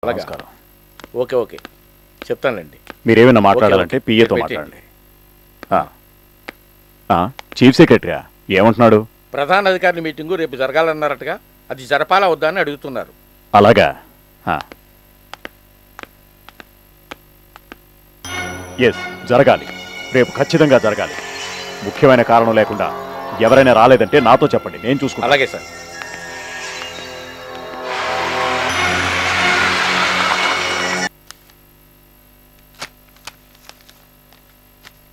అలాగా నమస్కారం. Okay okay చెప్తానండి. మీరేమైనా మాట్లాడాలంటే పిఏతో మాట్లాడండి. చీఫ్ సెక్రటరీ ఏమంటున్నాడు? ప్రధాన అధికారుల మీటింగు రేపు జరగాలన్నారటగా, అది జరపాలా వద్దా అని అడుగుతున్నారు. అలాగా? ఎస్, జరగాలి. రేపు ఖచ్చితంగా జరగాలి. ముఖ్యమైన కారణం లేకుండా ఎవరైనా రాలేదంటే నాతో చెప్పండి, నేను చూసుకుంటా. అలాగే సార్.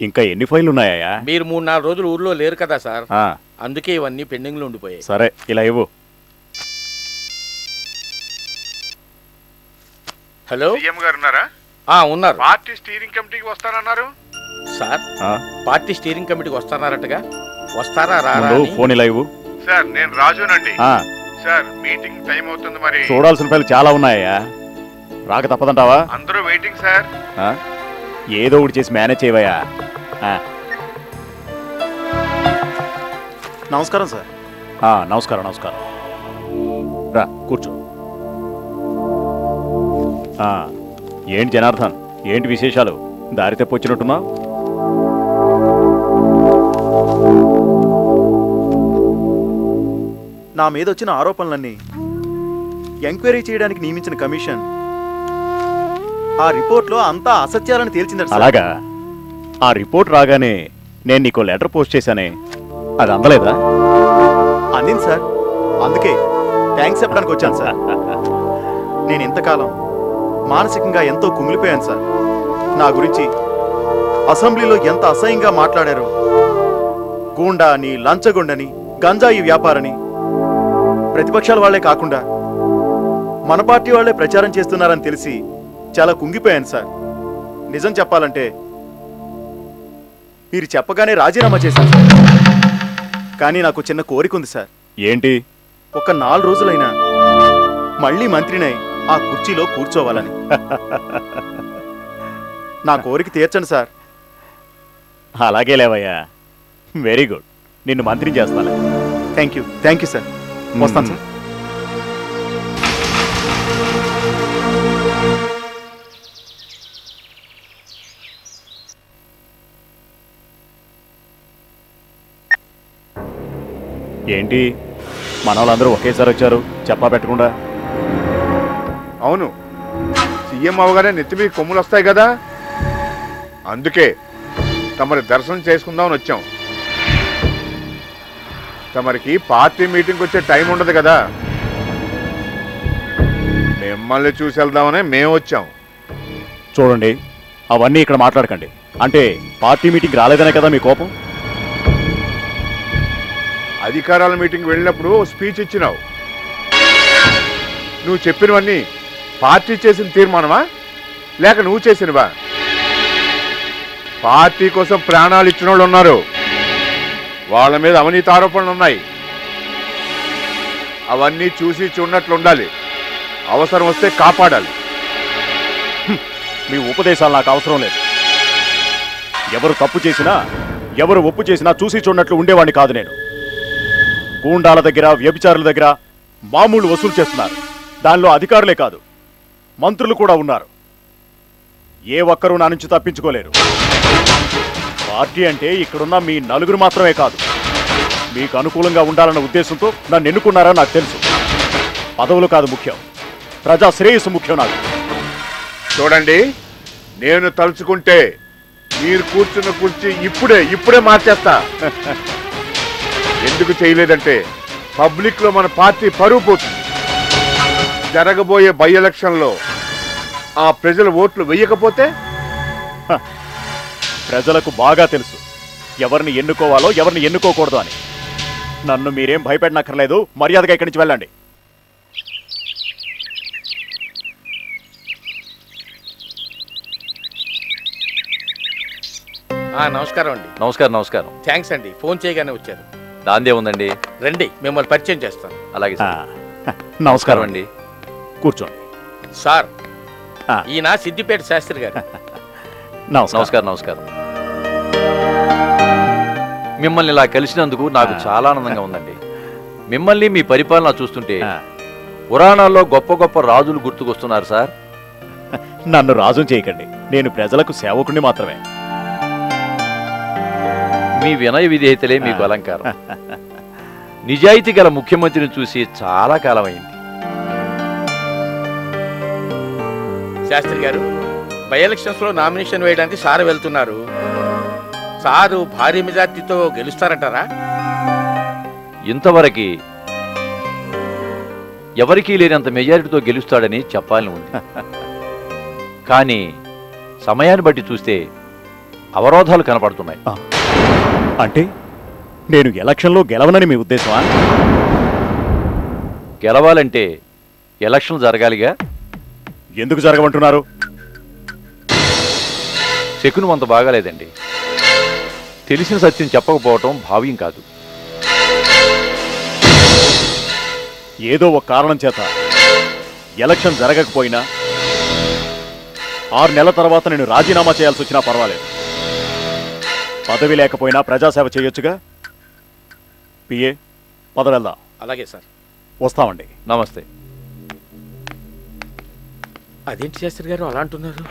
ఇంకా ఎన్ని ఫైళ్ళు ఉన్నాయా? మీరు 3-4 రోజులు ఊర్లో లేరు కదా సార్, అందుకే ఇవన్నీ పెండింగ్లో ఉండిపోయాయి. సరే, ఇలా ఇవ్వు. హలో, సీఎం గారు ఉన్నారా? ఉన్నారు. పార్టీ స్టీరింగ్ కమిటీకి వస్తానన్నారు సార్. పార్టీ స్టీరింగ్ కమిటీకి వస్తారటగా, వస్తారా రారా? ఫోన్ ఇలా ఇవ్వు. సార్, నేను రాజునండి. సార్, మీటింగ్ టైం అవుతుంది, మరి చూడాల్సిన ఫైలు చాలా ఉన్నాయా? రాక తప్పదంటావా? అందరూ వెయిటింగ్ సార్. ఏదో ఒకటి చేసి మేనేజ్ చేయవయ్యా. నమస్కారం సార్. నమస్కారం నమస్కారం. రా కూర్చో. ఏంటి జనార్దన్, ఏంటి విశేషాలు? దారి తెప్పొచ్చినట్టున్నా? నా మీద వచ్చిన ఆరోపణలన్నీ ఎంక్వైరీ చేయడానికి నియమించిన కమిషన్ ఆ రిపోర్ట్లో అంతా అసత్యాలను తేల్చిందట. అలాగా? ఆ రిపోర్ట్ రాగానే నేను నీకు లెటర్ పోస్ట్ చేశానే, అది అందలేదా? అందింది సార్, అందుకే థ్యాంక్స్ చెప్పడానికి వచ్చాను సార్. నేను ఇంతకాలం మానసికంగా ఎంతో కుమిలిపోయాను సార్. నా గురించి అసెంబ్లీలో ఎంత అసహ్యంగా మాట్లాడారో, గూండా అని, లంచగొండని, గంజాయి వ్యాపారని ప్రతిపక్షాల వాళ్లే కాకుండా మన పార్టీ వాళ్లే ప్రచారం చేస్తున్నారని తెలిసి చాలా కుంగిపోయాను సార్. నిజం చెప్పాలంటే మీరు చెప్పగానే రాజీనామా చేశాను సార్. కానీ నాకు చిన్న కోరిక ఉంది సార్. ఏంటి? ఒక 4 రోజులైనా మళ్ళీ మంత్రినై ఆ కుర్చీలో కూర్చోవాలని. నా కోరిక తీర్చండి సార్. అలాగే లేవయ్యా, వెరీ గుడ్. నిన్ను మంత్రిని చేస్తాను. Thank you sir. వస్తాను సార్. ఏంటి మన వాళ్ళందరూ ఒకేసారి వచ్చారు, చెప్పా పెట్టకుండా? అవును, సీఎం అవగానే నెత్తి మీద కొమ్ములు వస్తాయి కదా, అందుకే తమరి దర్శనం చేసుకుందామని వచ్చాం. తమరికి పార్టీ మీటింగ్కి వచ్చే టైం ఉండదు కదా, మిమ్మల్ని చూసి వెళ్దామని మేము వచ్చాం. చూడండి, అవన్నీ ఇక్కడ మాట్లాడకండి. అంటే పార్టీ మీటింగ్ రాలేదనే కదా మీ కోపం? అధికారాల మీటింగ్ వెళ్ళినప్పుడు స్పీచ్ ఇచ్చినావు. నువ్వు చెప్పినవన్నీ పార్టీ చేసిన తీర్మానమా, లేక నువ్వు చేసినవా? పార్టీ కోసం ప్రాణాలు ఇచ్చిన వాళ్ళు ఉన్నారు, వాళ్ళ మీద అవినీతి ఆరోపణలు ఉన్నాయి. అవన్నీ చూసి చూడనట్లు ఉండాలి, అవసరం వస్తే కాపాడాలి. మీ ఉపదేశాలు నాకు అవసరం లేదు. ఎవరు తప్పు చేసినా, ఎవరు ఒప్పు చేసినా చూసి చూడనట్లు ఉండేవాడిని కాదు నేను. గూండాల దగ్గర, వ్యభిచారుల దగ్గర మామూలు వసూలు చేస్తున్నారు. దానిలో అధికారులే కాదు, మంత్రులు కూడా ఉన్నారు. ఏ ఒక్కరూ నా నుంచి తప్పించుకోలేరు. పార్టీ అంటే ఇక్కడున్న మీ నలుగురు మాత్రమే కాదు, మీకు అనుకూలంగా ఉండాలన్న ఉద్దేశంతో నన్ను ఎన్నుకున్నారని నాకు తెలుసు. పదవులు కాదు ముఖ్యం, ప్రజా శ్రేయస్సు ముఖ్యం నాకు. చూడండి, నేను తలుచుకుంటే మీరు కూర్చున్న కుర్చీ ఇప్పుడే మార్చేస్తా. ఎందుకు చేయలేదంటే పబ్లిక్ లో మన పార్టీ పరువు పోతుంది. జరగబోయే బై ఎలక్షన్ లో ఆ ప్రజల ఓట్లు వెయ్యకపోతే? ప్రజలకు బాగా తెలుసు ఎవరిని ఎన్నుకోవాలో, ఎవరిని ఎన్నుకోకూడదు అని. నన్ను మీరేం భయపెట్టనక్కర్లేదు, మర్యాదగా ఇక్కడి నుంచి వెళ్ళండి. నమస్కారం అండి. నమస్కారం. నమస్కారం. థ్యాంక్స్ అండి, ఫోన్ చేయగానే వచ్చారు. దాందే ఉందండి, రండి, మిమ్మల్ని పరిచయం చేస్తాను. అలాగే. నమస్కారం అండి, కూర్చోండి. సార్, ఈయన సిద్దిపేట శాస్త్రి గారు. నమస్కారం. నమస్కారం. మిమ్మల్ని ఇలా కలిసినందుకు నాకు చాలా ఆనందంగా ఉందండి. మిమ్మల్ని, మీ పరిపాలన చూస్తుంటే పురాణాల్లో గొప్ప గొప్ప రాజులు గుర్తుకొస్తున్నారు సార్. నన్ను రాజు చేయకండి, నేను ప్రజలకు సేవకుణ్ణి మాత్రమే. మీ వినయ విధేయతలే మీకు అలంకారం. నిజాయితీ గల ముఖ్యమంత్రిని చూసి చాలా కాలమైంది. శాస్త్రి గారు, బై ఎలక్షన్స్ లో నామినేషన్ వేయడానికి సార్ వెళ్తున్నారు. సారు భారీ మెజార్టీతో గెలుస్తారంటారా? ఇంతవరకు ఎవరికీ లేనంత మెజారిటీతో గెలుస్తాడని చెప్పాలని ఉంది. కానీ సమయాన్ని బట్టి చూస్తే అవరోధాలు కనపడుతున్నాయి. అంటే నేను ఎలక్షన్లో గెలవనని మీ ఉద్దేశమా? గెలవాలంటే ఎలక్షన్లు జరగాలిగా. ఎందుకు జరగమంటున్నారు? శకునం అంత బాగాలేదండి. తెలిసిన సత్యం చెప్పకపోవటం భావ్యం కాదు. ఏదో ఒక కారణం చేత ఎలక్షన్ జరగకపోయినా 6 నెలల తర్వాత నేను రాజీనామా చేయాల్సి వచ్చినా పర్వాలేదు. పదవి లేకపోయినా ప్రజాసేవ చేయొచ్చుగా. పిఏ, పదవెళ్దాం. అలాగే సార్. వస్తామండి. నమస్తే. అదేంటి శాస్త్రి గారు అలా అంటున్నారు?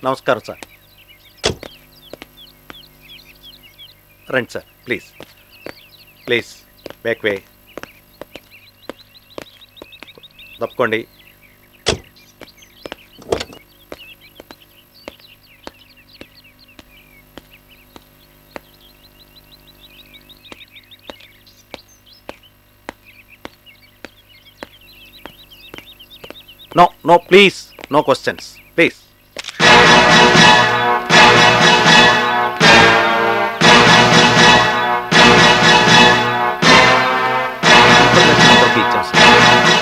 నమస్కారం సార్. రండి sir, please please back way తప్పుకోండి. No no please, no questions please.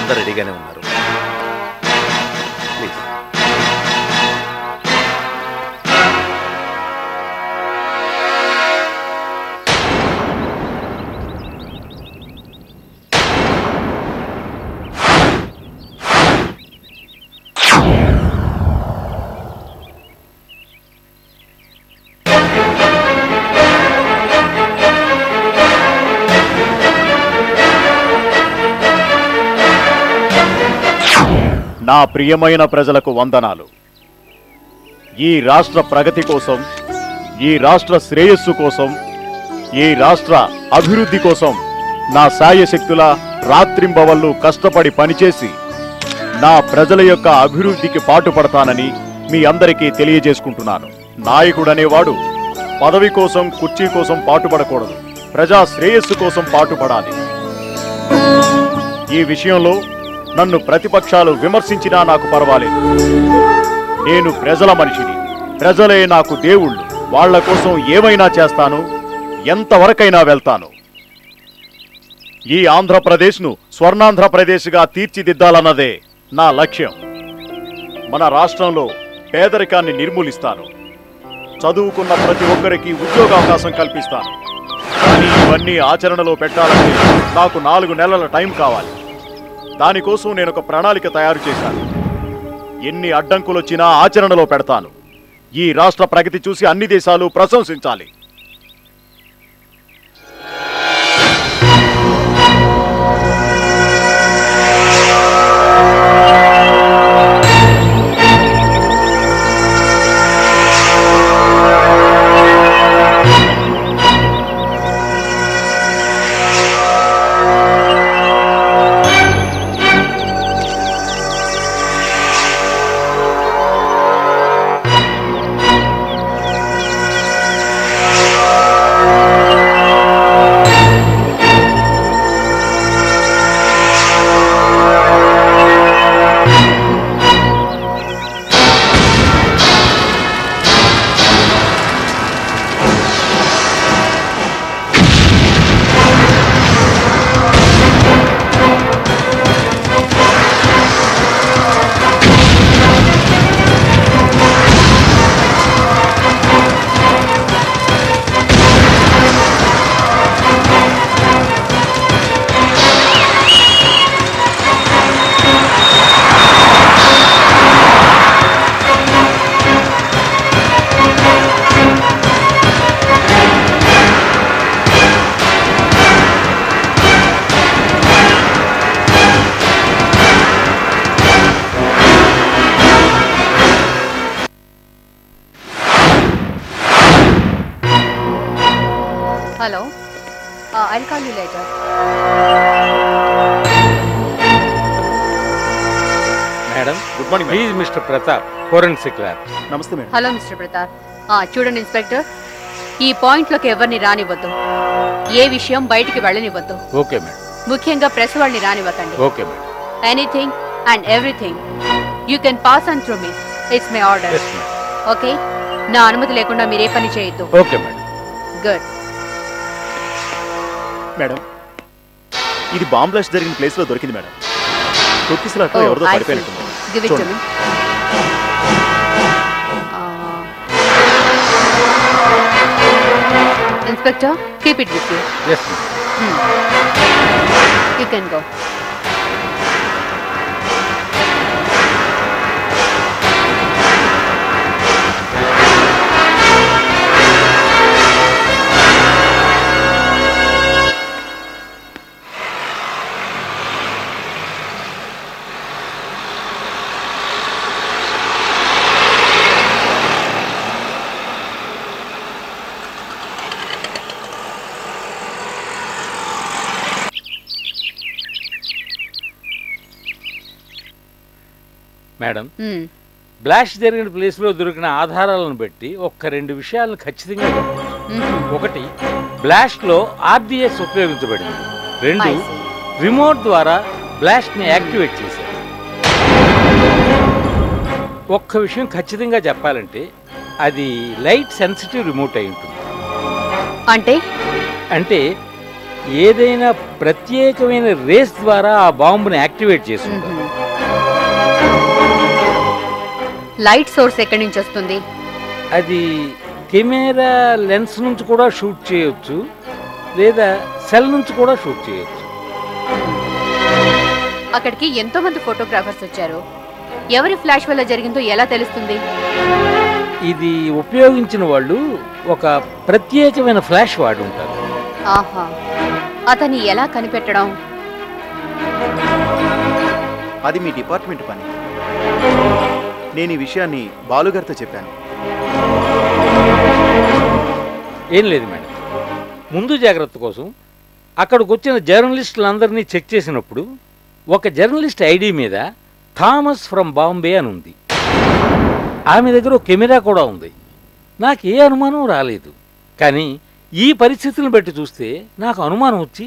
అందరూ రెడీగానే ఉన్నారు. ప్లీజ్. నా ప్రియమైన ప్రజలకు వందనాలు. ఈ రాష్ట్ర ప్రగతి కోసం, ఈ రాష్ట్ర శ్రేయస్సు కోసం, ఈ రాష్ట్ర అభివృద్ధి కోసం నా సాయశక్తుల రాత్రింబవళ్ళు కష్టపడి పనిచేసి నా ప్రజల యొక్క అభివృద్ధికి పాటుపడతానని మీ అందరికీ తెలియజేసుకుంటున్నాను. నాయకుడనేవాడు పదవి కోసం, కుర్చీ కోసం పాటుపడకూడదు, ప్రజా శ్రేయస్సు కోసం పాటుపడాలి. ఈ విషయంలో నన్ను ప్రతిపక్షాలు విమర్శించినా నాకు పర్వాలేదు. నేను ప్రజల మనిషిని, ప్రజలే నాకు దేవుళ్ళు. వాళ్ల కోసం ఏమైనా చేస్తాను, ఎంతవరకైనా వెళ్తాను. ఈ ఆంధ్రప్రదేశ్ను స్వర్ణాంధ్రప్రదేశ్గా తీర్చిదిద్దాలన్నదే నా లక్ష్యం. మన రాష్ట్రంలో పేదరికాన్ని నిర్మూలిస్తాను. చదువుకున్న ప్రతి ఒక్కరికి ఉద్యోగావకాశం కల్పిస్తాను. కానీ ఇవన్నీ ఆచరణలో పెట్టాలంటే నాకు 4 నెలల టైం కావాలి. దానికోసం నేను ఒక ప్రణాళిక తయారు చేశాను. ఎన్ని అడ్డంకులొచ్చినా ఆచరణలో పెడతాను. ఈ రాష్ట్ర ప్రగతి చూసి అన్ని దేశాలు ప్రశంసించాలి. Hello. I'll call you later. Madam, good morning please mister Pratap, forensic lab. నమస్తే మేడం. Hello mister Pratap. చూడండి ఇన్స్పెక్టర్, ఈ పాయింట్లోకి ఎవరిని రానివ్వద్దు. ఏ విషయం బయటికి వెళ్ళనివ్వద్దు. Okay madam. ముఖ్యంగా ప్రెస్ వాళ్ళని రానివ్వకండి. Okay madam. Anything and everything you can pass on through me. It's my order. Yes madam. Okay? నా అనుమతి లేకుండా మీరే పని చేయొద్దు. Okay madam. గుడ్. మేడం, ఇది బాంబ్ బ్లాస్ట్ జరిగిన ప్లేస్ లో దొరికింది మేడం. తొక్కిసలాట్లో ఎవరిదో పడిపోయినట్టుంది. Give it to me. Inspector, keep it with you. Yes madam. You can go. Madam, blast జరిగిన ప్లేస్లో దొరికిన ఆధారాలను బట్టి 2 విషయాలను ఖచ్చితంగా చెప్పవచ్చు. ఒకటి, బ్లాస్ట్లో ఆర్డిఎస్ ఉపయోగించబడింది. 2, I see. రిమోట్ ద్వారా బ్లాస్ట్ని యాక్టివేట్ చేశారు. ఒక్క విషయం ఖచ్చితంగా చెప్పాలంటే అది లైట్ సెన్సిటివ్ రిమోట్ అయి ఉంటుంది. అంటే ఏదైనా ప్రత్యేకమైన రేస్ ద్వారా ఆ బాంబుని యాక్టివేట్ చేసి ఉంటారు. లైట్ సోర్స్ ఎక్కడి నుంచి వస్తుంది? అది కెమెరా లెన్స్ నుంచి కూడా షూట్ చేయొచ్చు, లేదా సెల్ నుంచి కూడా షూట్ చేయొచ్చు. అక్కడికి ఎంతో మంది ఫోటోగ్రాఫర్స్ వచ్చారు. ఎవరి ఫ్లాష్ వల్ల జరిగిందో ఎలా తెలుస్తుంది? ఇది ఉపయోగించిన వాళ్ళు ఒక ప్రత్యేకమైన ఫ్లాష్ వాడి ఉంటారు. ఆహా, అతన్ని ఎలా కనిపెట్టడం? అది మీ డిపార్ట్మెంట్ పని. నేను ఈ విషయాన్ని బాలుగారితో చెప్పాను. ఏం లేదు మేడం, ముందు జాగ్రత్త కోసం అక్కడికి వచ్చిన జర్నలిస్టులందరినీ చెక్ చేసినప్పుడు ఒక జర్నలిస్ట్ ఐడి మీద థామస్ ఫ్రమ్ బాంబే అని ఉంది. ఆమె దగ్గర ఒక కెమెరా కూడా ఉంది. నాకు ఏ అనుమానం రాలేదు. కానీ ఈ పరిస్థితులను బట్టి చూస్తే నాకు అనుమానం వచ్చి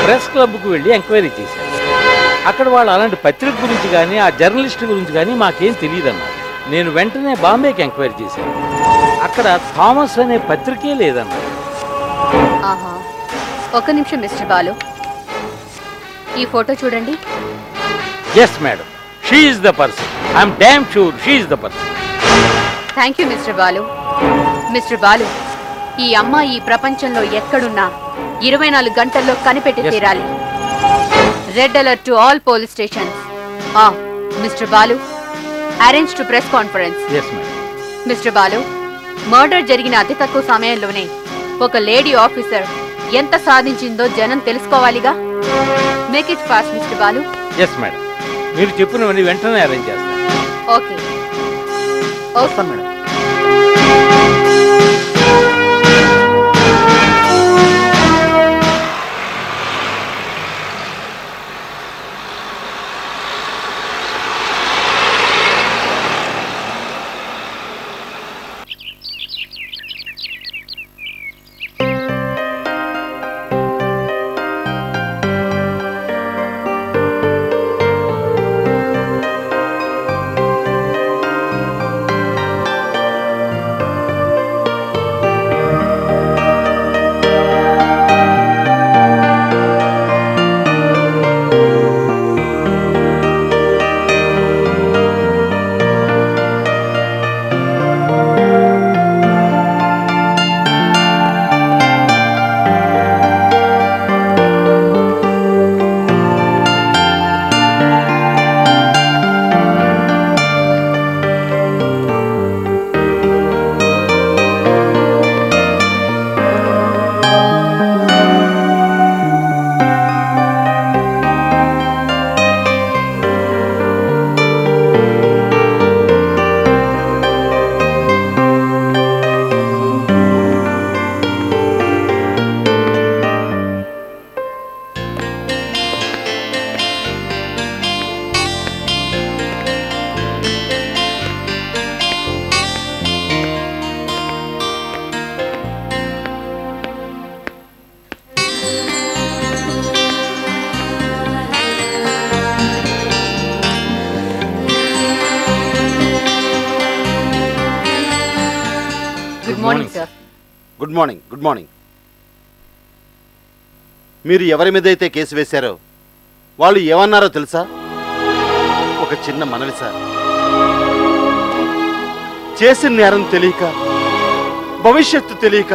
ప్రెస్ క్లబ్కు వెళ్ళి ఎంక్వైరీ చేశాను. అక్కడ వాళ్ళు అలాంటి పత్రిక గురించి కానీ ఆ జర్నలిస్ట్ గురించి కానీ మాకేం తెలియదన్నారు. నేను వెంటనే బాంబేకి ఎంక్వైరీ చేశాను. అక్కడ థామస్ అనే పత్రికే లేదన్నారు. ఆహా, ఒక్క నిమిషం మిస్టర్ బాలు. ఈ ఫోటో చూడండి. Yes madam, she is the person. I'm damn sure she is the person. Thank you mister Balu. Mister Balu, ఈ అమ్మాయి ఈ ప్రపంచంలో ఎక్కడున్నా 24 గంటల్లో కనిపెట్టి Yes. తీరాలి. Red alert to all police stations. Mister Balu, arrange to press conference. Yes madam. Mister Balu, murder జరిగిన అతి తక్కువ సమయంలోనే ఒక లేడీ ఆఫీసర్ ఎంత సాధించిందో జనం తెలుసుకోవాలిగా. Make it fast mister Balu. Yes madam, మీరు చెప్పినవన్నీ వెంటనే అరేంజ్ చేస్తాను. ఓకే. వస్తాను madam. Good morning sir. Good morning. Good morning. మీరు ఎవరి మీద అయితే కేసు వేశారో వాళ్ళు ఏమన్నారో తెలుసా? ఒక చిన్న మనవి సార్. చేసిన నేరం తెలియక, భవిష్యత్తు తెలియక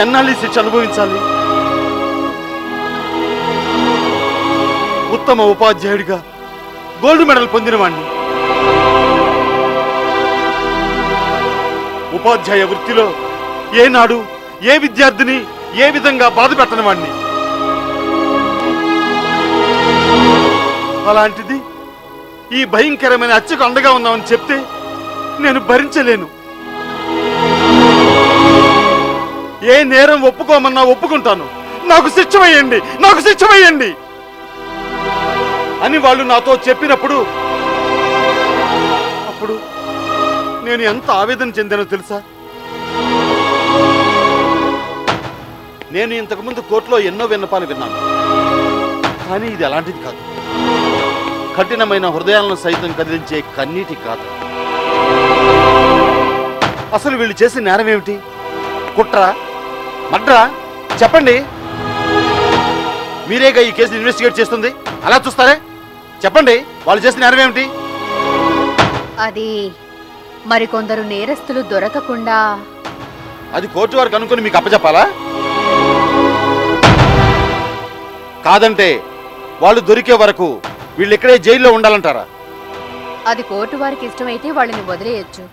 ఎన్నాళ్ళు ఈ శిక్ష అనుభవించాలి? ఉత్తమ ఉపాధ్యాయుడిగా గోల్డ్ మెడల్ పొందిన వాణ్ణి, ఉపాధ్యాయ వృత్తిలో ఏనాడు ఏ విద్యార్థిని ఏ విధంగా బాధ పెట్టని వాణ్ణి. అలాంటిది ఈ భయంకరమైన హత్యకు అండగా ఉన్నామని చెప్తే నేను భరించలేను. ఏ నేరం ఒప్పుకోమన్నా ఒప్పుకుంటాను. నాకు శిక్ష వేయండి, నాకు శిక్ష వేయండి అని వాళ్ళు నాతో చెప్పినప్పుడు అప్పుడు నేను ఎంత ఆవేదన చెందానో తెలుసా? నేను ఇంతకుముందు కోర్టులో ఎన్నో విన్నపాలు విన్నాను, కానీ ఇది అలాంటిది కాదు. కఠినమైన హృదయాలను సైతం కదిలించే కన్నీటి కాదు. అసలు వీళ్ళు చేసిన నేరం ఏమిటి? కుట్ర, మడ్రా? చెప్పండి. మీరేగా ఈ కేసుని ఇన్వెస్టిగేట్ చేస్తుంది, అలా చూస్తారే? చెప్పండి, వాళ్ళు చేసిన నేరం ఏమిటి? అది మరికొందరు నేరస్తులు దొరకకుండా. అది కోర్టు వారికి అనుకుని మీకు అప్పచెప్పాలా? కాదంటే వాళ్ళు దొరికే వరకు వీళ్ళు ఇక్కడే జైల్లో ఉండాలంటారా? అది కోర్టు వారికి ఇష్టమైతే వాళ్ళని వదిలేయచ్చు.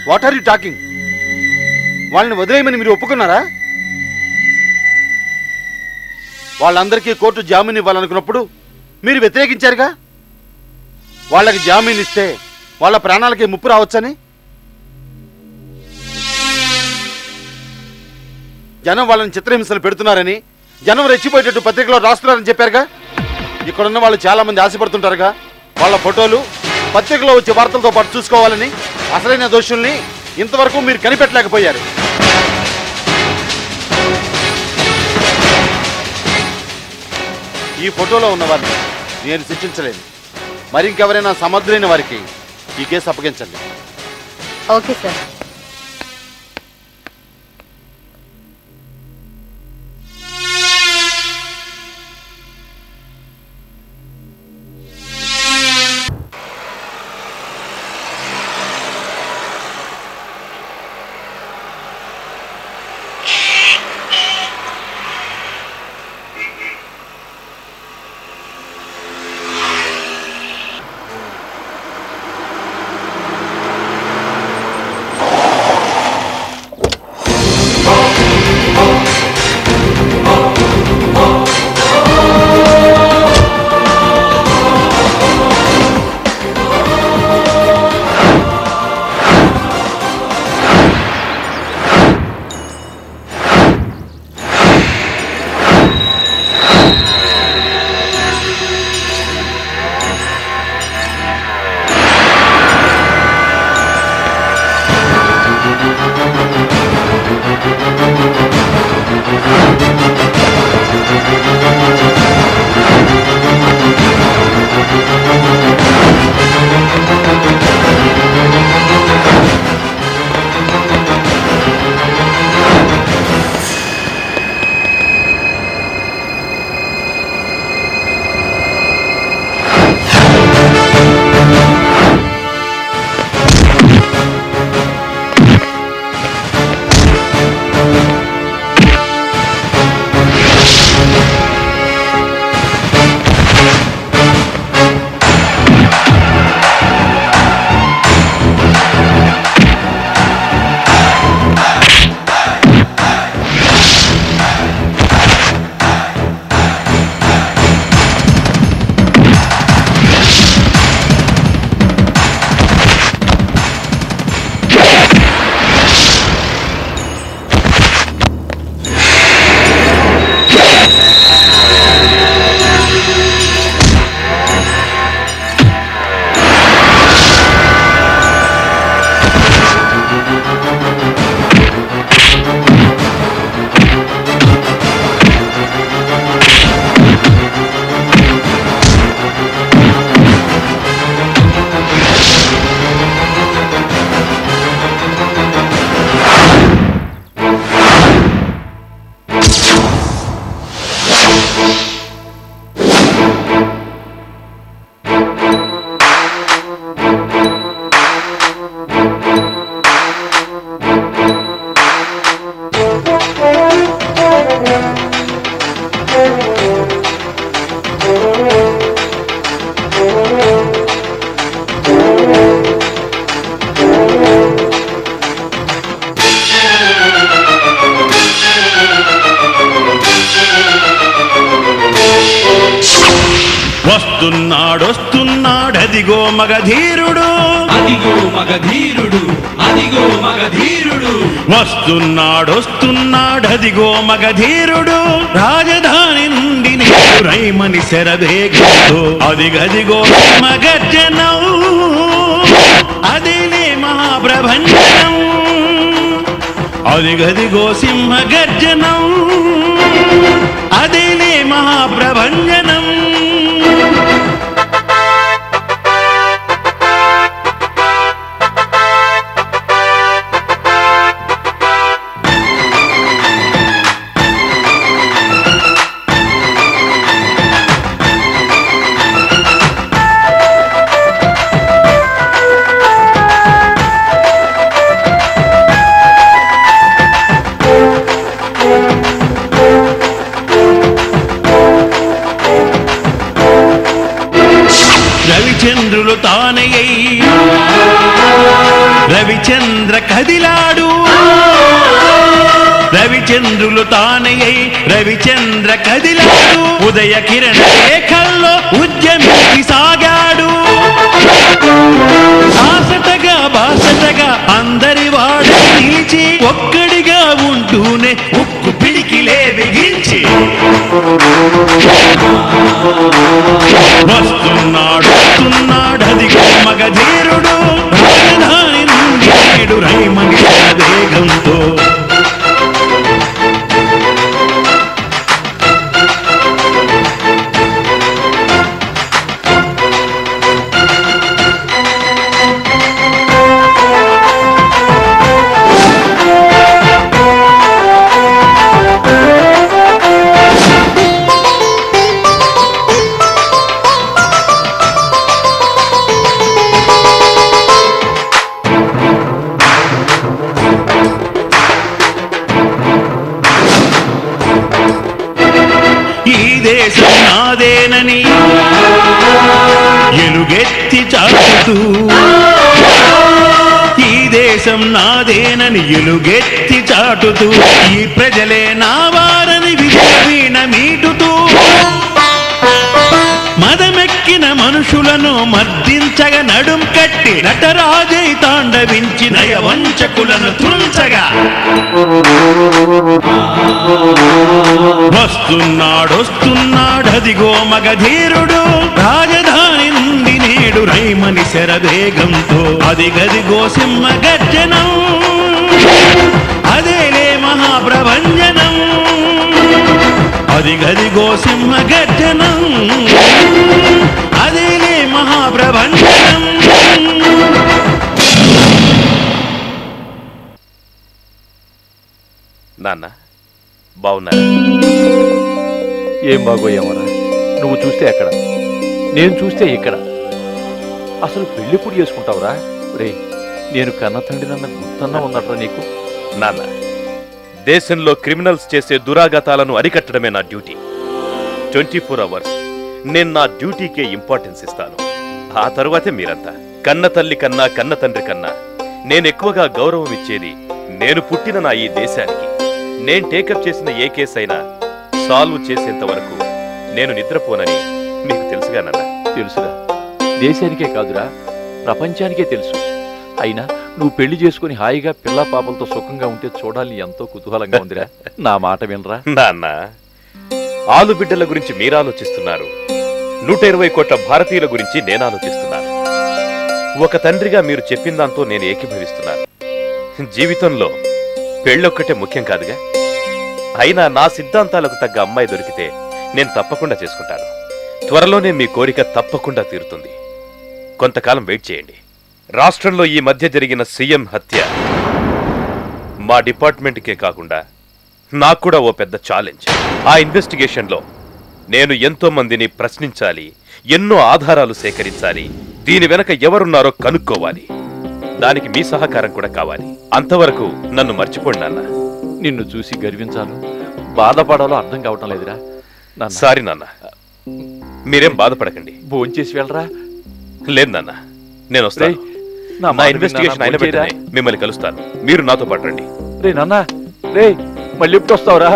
What are you talking? వాళ్ళని వదిలేయమని మీరు ఒప్పుకున్నారా? వాళ్ళందరికీ కోర్టు జామీన్ ఇవ్వాలనుకున్నప్పుడు మీరు వ్యతిరేకించారుగా. వాళ్ళకి జామీన్ ఇస్తే వాళ్ళ ప్రాణాలకి ముప్పు రావచ్చని. జనం వాళ్ళని చిత్రహింసలు పెడుతున్నారని, జనం రెచ్చిపోయేటట్టు పత్రికలో రాస్తున్నారని చెప్పారుగా. ఇక్కడున్న వాళ్ళు చాలా మంది ఆశపడుతుంటారుగా వాళ్ళ ఫోటోలు పత్రికలో వచ్చే వార్తలతో పాటు చూసుకోవాలని. అసలైన దోషుల్ని ఇంతవరకు మీరు కనిపెట్టలేకపోయారు. ఈ ఫోటోలో ఉన్నవారిని నేను శిక్షించలేను. మరింకెవరైనా సమర్థులైన వారికి ఈ కేసు అప్పగించండి. Okay sir. వస్తున్నాడొస్తున్నాడదిగో మగధీరుడు, అదిగో మగధీరుడు, అదిగో మగధీరుడు. వస్తున్నాడొస్తున్నాడదిగో మగధీరుడు, రాజధాని నుండి నీకు రైమని శరవేగంతో అదిగదిగో మగర్జనం, అదిలే మహాప్రభంజనం, అదిగదిగో సింహగర్జనం, అదిలే మహాప్రభంజనం. రవిచంద్రులు తానయ్యై రవిచంద్ర కదిలాడు, రవిచంద్రులు తానయ్యై రవిచంద్ర కదిలాడు, ఉదయ కిరణ రేఖల్లో ఉద్యమించి సాగాడు. బాసటగా అందరి వాడు నిలిచి ఒక్కడిగా ఉంటూనే ఉక్కు పిడికిలే బిగించి వస్తున్నాడదిగో మగధీరుడు, రాజధాని నుండి నేడు రైమని వేగంతో. దేశం నాదేనని ఎలుగెత్తి చాటుతూ, ఈ దేశం నాదేనని ఎలుగెత్తి చాటుతూ, ఈ ప్రజలే నా వారని విజయవీణ మీటుతూ, మదమెక్కిన మనుషులను మర్దించగా నడుం కట్టి నటరాజై తాండవించి నయవంచకులను త్రుంచగా వస్తున్నాడొస్తున్నాడదిగో మగధీరుడు, రాజధాని నుండి నేడు రైమని శరవేగంతో అదిగదిగో సింహగర్జనం, అదేలే మహాప్రభంజనం, అదిగదిగో సింహగర్జనం, అదేలే మహాప్రభంజనం. నాన్న బావున్నారా? ఏం బాగోయేమరా, నువ్వు చూస్తే అక్కడ, నేను చూస్తే ఇక్కడ. అసలు పెళ్ళిప్పుడు చేసుకుంటావురా? రే, నేను కన్న తండ్రినన్న గుర్తన్నా ఉన్నట్రా నీకు? నాన్న, దేశంలో క్రిమినల్స్ చేసే దురాఘాతాలను అరికట్టడమే నా డ్యూటీ. 24 అవర్స్ నేను నా డ్యూటీకే ఇంపార్టెన్స్ ఇస్తాను. ఆ తరువాతే మీరంతా. కన్న తల్లి కన్నా కన్న తండ్రి కన్నా నేను ఎక్కువగా గౌరవం ఇచ్చేది నేను పుట్టిన నా ఈ దేశానికి. నేను టేకప్ చేసిన ఏ కేసు అయినా సాల్వ్ చేసేంత వరకు నేను నిద్రపోనని మీకు తెలుసుగా నాన్న? తెలుసురా, దేశానికే కాదురా ప్రపంచానికే తెలుసు. అయినా నువ్వు పెళ్లి చేసుకుని హాయిగా పిల్ల పాపలతో సుఖంగా ఉంటే చూడాలని ఎంతో కుతూహలంగా ఉందిరా. నా మాట వినరా నాన్న? ఆలుబిడ్డల గురించి మీరు ఆలోచిస్తున్నారు, 120 కోట్ల భారతీయుల గురించి నేను ఆలోచిస్తున్నాను. ఒక తండ్రిగా మీరు చెప్పిన దాంతో నేను ఏకీభవిస్తున్నాను. జీవితంలో పెళ్ళొక్కటే ముఖ్యం కాదుగా. అయినా నా సిద్ధాంతాలకు తగ్గ అమ్మాయి దొరికితే నేను తప్పకుండా చేసుకుంటాను. త్వరలోనే మీ కోరిక తప్పకుండా తీరుతుంది. కొంతకాలం వెయిట్ చేయండి. రాష్ట్రంలో ఈ మధ్య జరిగిన సీఎం హత్య మా డిపార్ట్మెంట్కే కాకుండా నాకు కూడా ఓ పెద్ద ఛాలెంజ్. ఆ ఇన్వెస్టిగేషన్లో నేను ఎంతో మందిని ప్రశ్నించాలి, ఎన్నో ఆధారాలు సేకరించాలి, దీని వెనక ఎవరున్నారో కనుక్కోవాలి. దానికి మీ సహకారం కూడా కావాలి. అంతవరకు నన్ను మర్చిపోండి నాన్న. నిన్ను చూసి గర్వించాలో బాధపడాలో అర్థం కావటం లేదురా. సారీ నాన్న. మీరేం బాధపడకండి. భోంచేసి వెళ్ళరా. లేదు నాన్న, నేను వస్తాను. నా నా ఇన్వెస్టిగేషన్ అయిన వెంటనే మిమ్మల్ని కలుస్తాను. మీరు నాతో పాటు రండి. రే నాన్న, రే మళ్ళీ ఎప్పుడు వస్తావురా?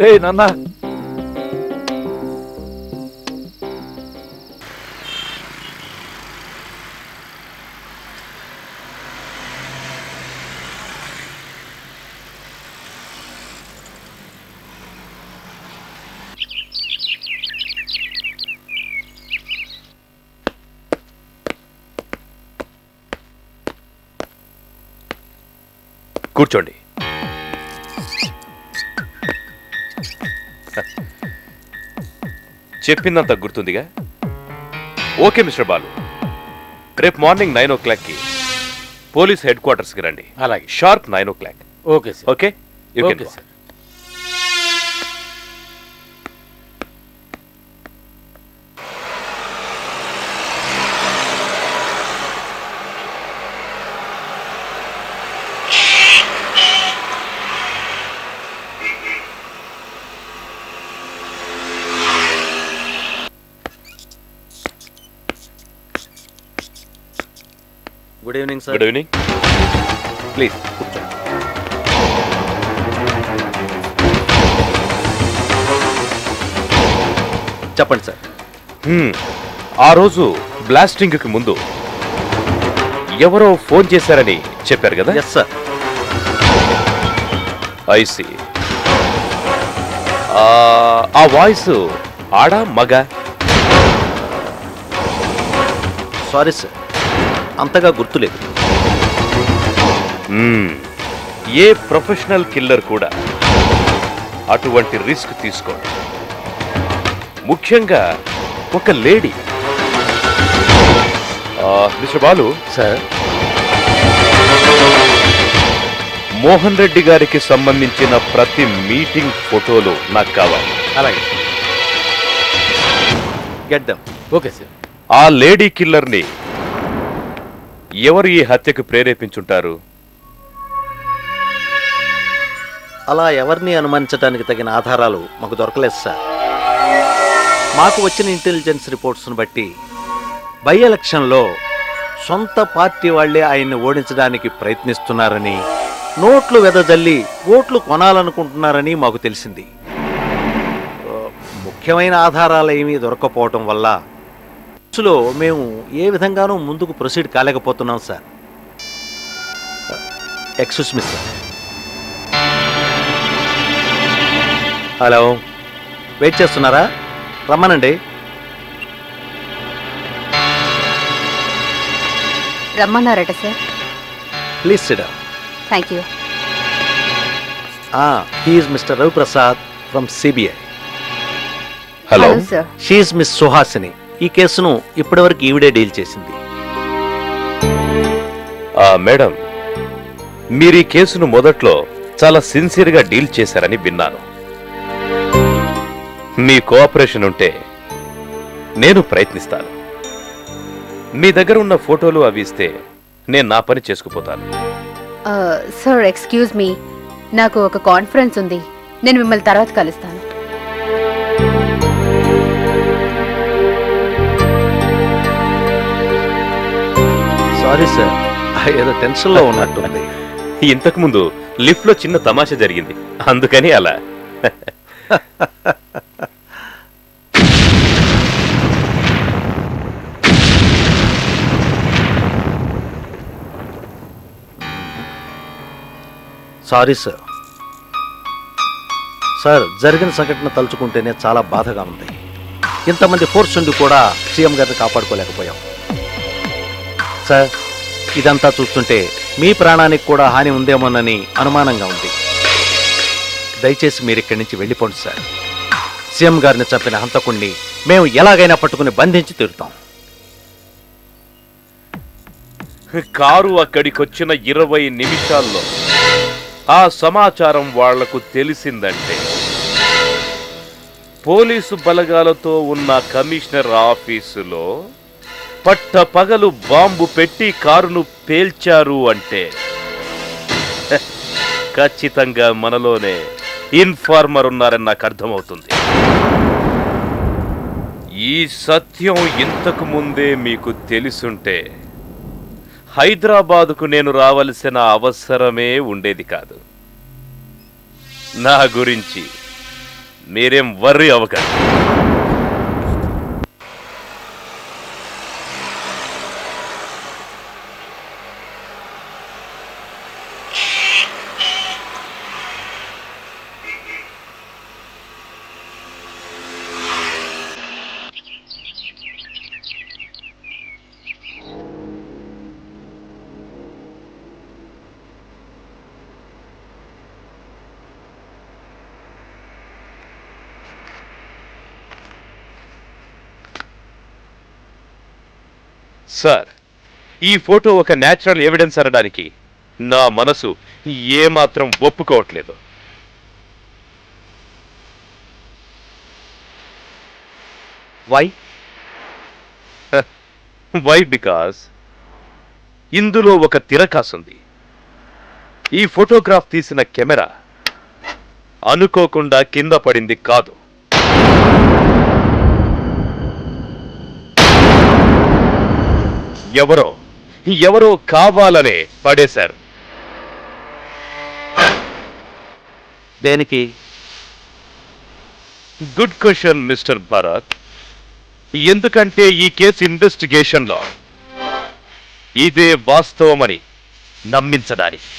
రే నాన్న. కూర్చోండి. చెప్పిందంత గుర్తుందిగా? ఓకే మిస్టర్ బాలు, రేపు మార్నింగ్ 9 o'clockకి పోలీస్ హెడ్ క్వార్టర్స్కి రండి. అలాగే. Sharp 9 o'clock. Okay sir. Okay, you can okay go. Sir. Good evening sir. Good evening. Please కూర్చోండి. చెప్పండి సార్. ఆ రోజు బ్లాస్టింగ్కి ముందు ఎవరో ఫోన్ చేశారని చెప్పారు కదా? Yes sir. ఐసి. ఆ వాయిస్ ఆడా మగ? సారీ సార్, అంతగా గుర్తులేదు. ఏ ప్రొఫెషనల్ కిల్లర్ కూడా అటువంటి రిస్క్ తీసుకోండి, ముఖ్యంగా ఒక lady. Mister Balu sir, Mohan Reddy గారికి సంబంధించిన ప్రతి మీటింగ్ ఫోటోలు నాకు కావాలి. అలాగే. Get them. Okay sir. ఆ లేడీ కిల్లర్ని ఎవరు ఈ హత్యకు ప్రేరేపించుంటారు? అలా ఎవరిని అనుమానించడానికి తగిన ఆధారాలు మాకు దొరకలేదు సార్. మాకు వచ్చిన ఇంటెలిజెన్స్ రిపోర్ట్స్ను బట్టి బై ఎలక్షన్లో సొంత పార్టీ వాళ్లే ఆయన్ని ఓడించడానికి ప్రయత్నిస్తున్నారని, నోట్లు వెదజల్లి ఓట్లు కొనాలనుకుంటున్నారని మాకు తెలిసింది. ముఖ్యమైన ఆధారాలు ఏమీ దొరకపోవటం వల్ల కేసులో మేము ఏ విధంగానూ ముందుకు ప్రొసీడ్ కాలేకపోతున్నాం సార్. Excuse me sir. Hello, wait చేస్తున్నారా? రమ్మనండి. రమ్మన్నారట sir. Please sit down. Thank you. He's mister Raviprasad from CBI. Hello sir. She's miss Suhasini. ఈ కేసును ఇప్పటివరకు ఈవిడే డీల్ చేసింది. మేడం, మీరు ఈ కేసును మొదట్లో చాలా సిన్సియర్గా డీల్ చేశారని విన్నాను. మీ కోఆపరేషన్ ఉంటే నేను ప్రయత్నిస్తాను. మీ దగ్గర ఉన్న ఫోటోలు అవి ఇస్తే నేను నా పని చేసుకుపోతాను. సార్, ఎక్స్క్యూజ్ మీ, నాకు ఒక కాన్ఫరెన్స్ ఉంది. నేను మిమ్మల్ని తర్వాత కలుస్తాను. సారీ సార్, ఏదో టెన్షన్లో ఉన్నట్టుంది. ఇంతకు ముందు లిఫ్ట్ లో చిన్న తమాషా జరిగింది, అందుకని అలా. Sorry sir. సార్, జరిగిన సంఘటన తలుచుకుంటేనే చాలా బాధగా ఉంది. ఇంతమంది ఫోర్స్ ఉండి కూడా సీఎం గారిని కాపాడుకోలేకపోయాం. సార్, ఇదంతా చూస్తుంటే మీ ప్రాణానికి కూడా హాని ఉందేమోనని అనుమానంగా ఉంది. దయచేసి మీరు ఇక్కడి నుంచి వెళ్ళిపోండి సార్. సీఎం గారిని చంపిన హంతకుణ్ణి మేము ఎలాగైనా పట్టుకుని బంధించి తీరుతాం. కారు అక్కడికొచ్చిన 20 నిమిషాల్లో ఆ సమాచారం వాళ్లకు తెలిసిందంటే పోలీసు బలగాలతో ఉన్న కమిషనర్ ఆఫీసులో పట్టపగలు బాంబు పెట్టి కారును పేల్చారు అంటే ఖచ్చితంగా మనలోనే ఇన్ఫార్మర్ ఉన్నారని నాకు అర్థమవుతుంది. ఈ ఈ సత్యం ఇంతకు ముందే మీకు తెలుసుంటే హైదరాబాదుకు నేను రావలసిన అవసరమే ఉండేది కాదు. నా గురించి మీరేం వర్రీ అవ్వకండి. సార్, ఈ ఫోటో ఒక న్యాచురల్ ఎవిడెన్స్ అనడానికి నా మనసు ఏమాత్రం ఒప్పుకోవట్లేదు. వై? వై బికాస్ ఇందులో ఒక తిరకాసుంది. ఈ ఫోటోగ్రాఫ్ తీసిన కెమెరా అనుకోకుండా కింద పడింది కాదు. ఎవరో కావాలనే పడేశారు. దేనికి? Good question mister Bharat. ఎందుకంటే ఈ కేసు ఇన్వెస్టిగేషన్లో ఇదే వాస్తవమని నమ్మించడానికి.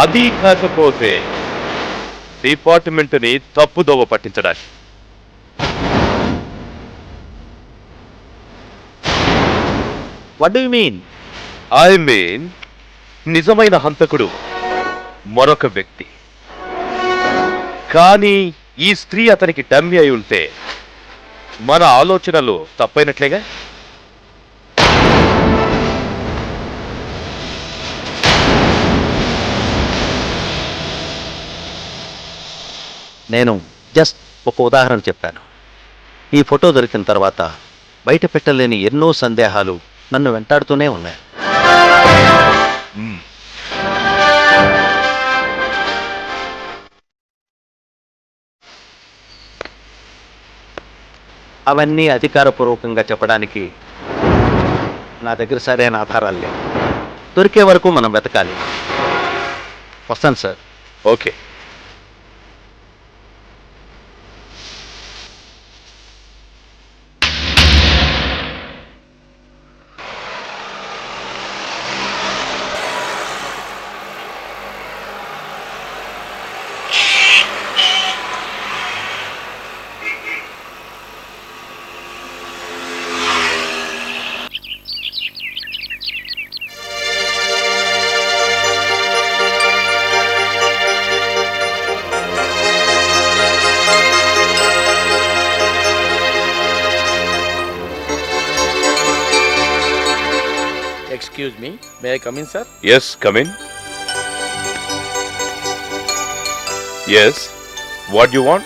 అది కాకపోతే డిపార్ట్మెంట్ని తప్పుదోవ పట్టించడానికి. What do you mean? I mean నిజమైన హంతకుడు మరొక వ్యక్తి, కానీ ఈ స్త్రీ అతనికి డమ్మీ అయి ఉంటే మన ఆలోచనలు తప్పైనట్లేగా. నేను జస్ట్ ఒక ఉదాహరణ చెప్పాను. ఈ ఫోటో దొరికిన తర్వాత బయట పెట్టలేని ఎన్నో సందేహాలు నన్ను వెంటాడుతూనే ఉన్నాయి. అవన్నీ అధికారపూర్వకంగా చెప్పడానికి నా దగ్గర సరైన ఆధారాలు లేవు. దొరికే వరకు మనం వెతకాలి. వస్తాను sir. Okay. Excuse me, may I come in, sir? Yes, come in. Yes, what do you want?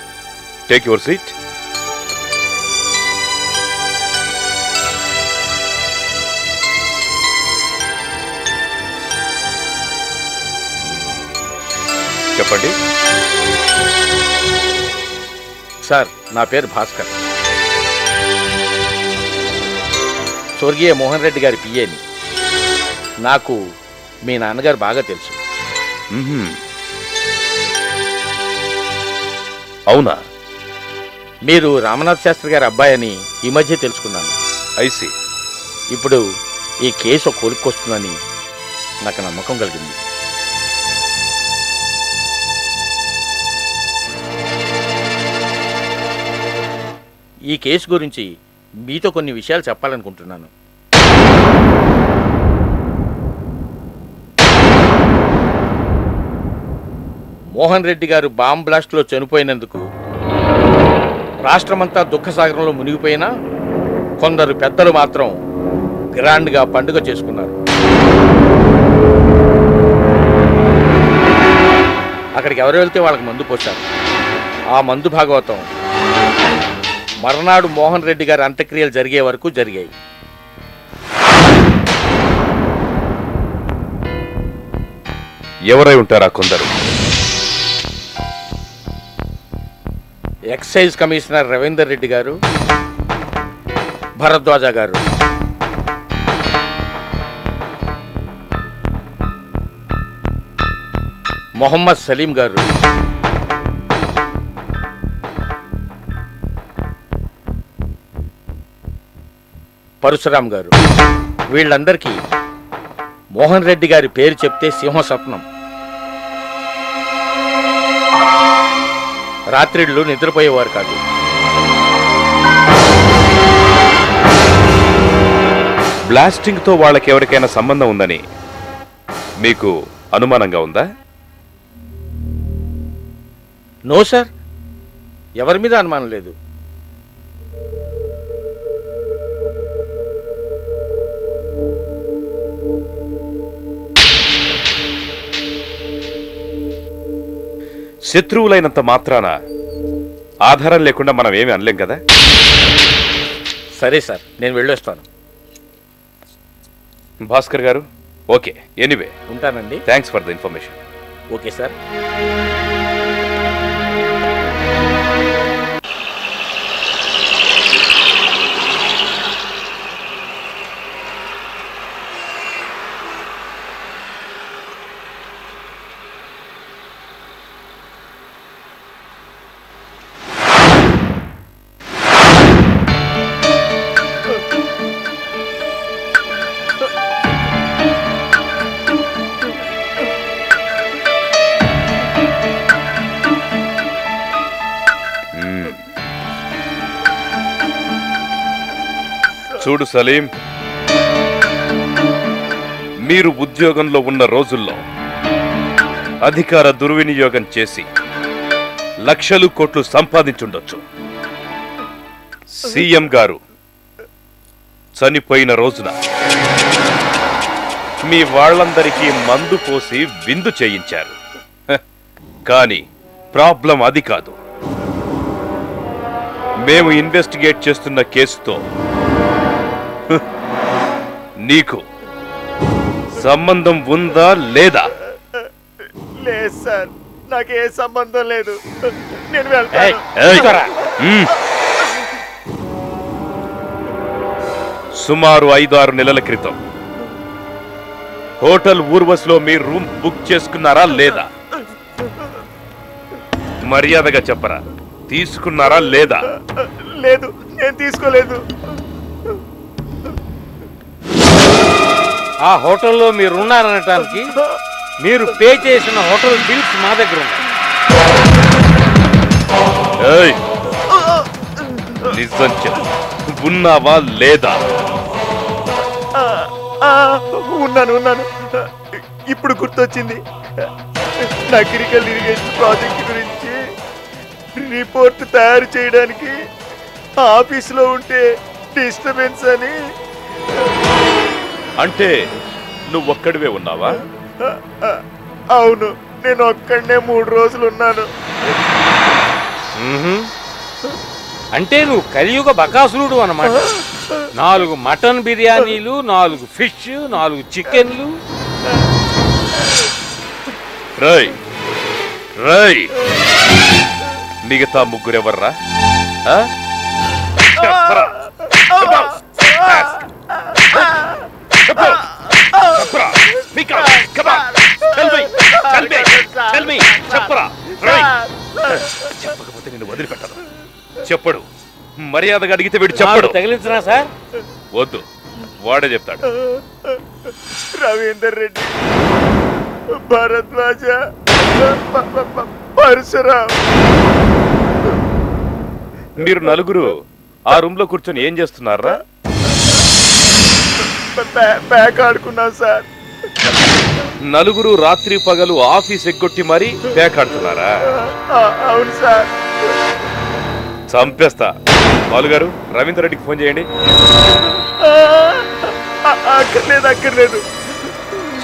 Take your seat. చెప్పండి. సార్, నా పేరు భాస్కర్. స్వర్గీయ మోహన్ రెడ్డి గారి పిఏని. నాకు మీ నాన్నగారు బాగా తెలుసు. అవునా? మీరు రామనాథ్ శాస్త్రి గారి అబ్బాయి అని ఈ మధ్య తెలుసుకున్నాను. ఐసి. ఇప్పుడు ఈ కేసు కోలుకొస్తుందని నాకు నమ్మకం కలిగింది. ఈ కేసు గురించి మీతో కొన్ని విషయాలు చెప్పాలనుకుంటున్నాను. మోహన్ రెడ్డి గారు బాంబ్ బ్లాస్ట్లో చనిపోయినందుకు రాష్ట్రమంతా దుఃఖసాగరంలో మునిగిపోయినా కొందరు పెద్దలు మాత్రం గ్రాండ్గా పండుగ చేసుకున్నారు. అక్కడికి ఎవరు వెళ్తే వాళ్ళకి మందు పోశారు. ఆ మందు భాగవతం మర్నాడు మోహన్ రెడ్డి గారి అంత్యక్రియలు జరిగే వరకు జరిగాయి. ఎవరై ఉంటారా కొందరు? ఎక్సైజ్ కమిషనర్ రవీందర్ రెడ్డి గారు, భరద్వాజ గారు, మొహమ్మద్ సలీం గారు, పరశురాం గారు, వీళ్ళందరికీ మోహన్ రెడ్డి గారి పేరు చెప్తే సింహస్వప్నం. రాత్రిళ్ళు నిద్రపోయేవారు కాదు. బ్లాస్టింగ్తో వాళ్ళకెవరికైనా సంబంధం ఉందని మీకు అనుమానంగా ఉందా? నో సార్, ఎవరి మీద అనుమానం లేదు. శత్రువులైనంత మాత్రాన ఆధారం లేకుండా మనం ఏమి అనలేం కదా. సరే సార్, నేను వెళ్ళొస్తాను. భాస్కర్ గారు, ఓకే, ఎనీవే ఉంటానండి. Thanks for the information. Okay sir. చూడు సలీం, మీరు ఉద్యోగంలో ఉన్న రోజుల్లో అధికార దుర్వినియోగం చేసి లక్షలు కోట్లు సంపాదించుండొచ్చు. సీఎం గారు చనిపోయిన రోజున మీ వాళ్ళందరికీ మందు పోసి విందు చేయించారు. కానీ ప్రాబ్లం అది కాదు. మేము ఇన్వెస్టిగేట్ చేస్తున్న కేసుతో నీకు సంబంధం ఉందా లేదా? లేదు సార్, నాకే సంబంధం లేదు. నేను సుమారు 5-6 నెలల క్రితం హోటల్ ఊర్వశిలో మీ రూమ్ బుక్ చేసుకున్నారా లేదా? మర్యాదగా చెప్పరా, తీసుకున్నారా లేదా? లేదు, నేను తీసుకోలేదు. ఆ హోటల్లో మీరున్నారనటానికి మీరు పే చేసిన హోటల్ బిల్స్ మా దగ్గర ఉన్నాయి. నిజం చెప్పు, ఉన్నావా లేదా? ఉన్నాను. ఇప్పుడు గుర్తొచ్చింది. నకిరికల్ ఇరిగేషన్ ప్రాజెక్ట్ గురించి రిపోర్ట్ తయారు చేయడానికి ఆఫీసులో ఉంటే డిస్టర్బెన్స్ అని. అంటే నువ్వొక్కడివే ఉన్నావా? అవును, నేను ఒక్కడనే 3 రోజులు ఉన్నాను. అంటే నువ్వు కలియుగ బకాసురుడు అన్నమాట. 4 మటన్ బిర్యానీలు, 4 ఫిష్, 4 చికెన్లు. రై మిగతా ముగ్గురెవర్రా? చెప్పకపోతే నేను వదిలిపెట్టను. చెప్పడు. మర్యాదగా అడిగితే వీడు చెప్పడు. తగిలించరా సార్? వద్దు, వాడే చెప్తాడు. రవీందర్ రెడ్డి, భరద్వాజ, పరశురాం. మీరు నలుగురు ఆ రూమ్ లో కూర్చొని ఏం చేస్తున్నారా? బ్యాక్ ఆడుకున్నాం సార్. నలుగురు రాత్రి పగలు ఆఫీస్ ఎగ్గొట్టి మరీ పేకాడుతున్నారా? అవును సార్. చంపేస్తా. బాలుగారు, రవీందర్ రెడ్డికి ఫోన్ చేయండి. అక్కర్లేదు.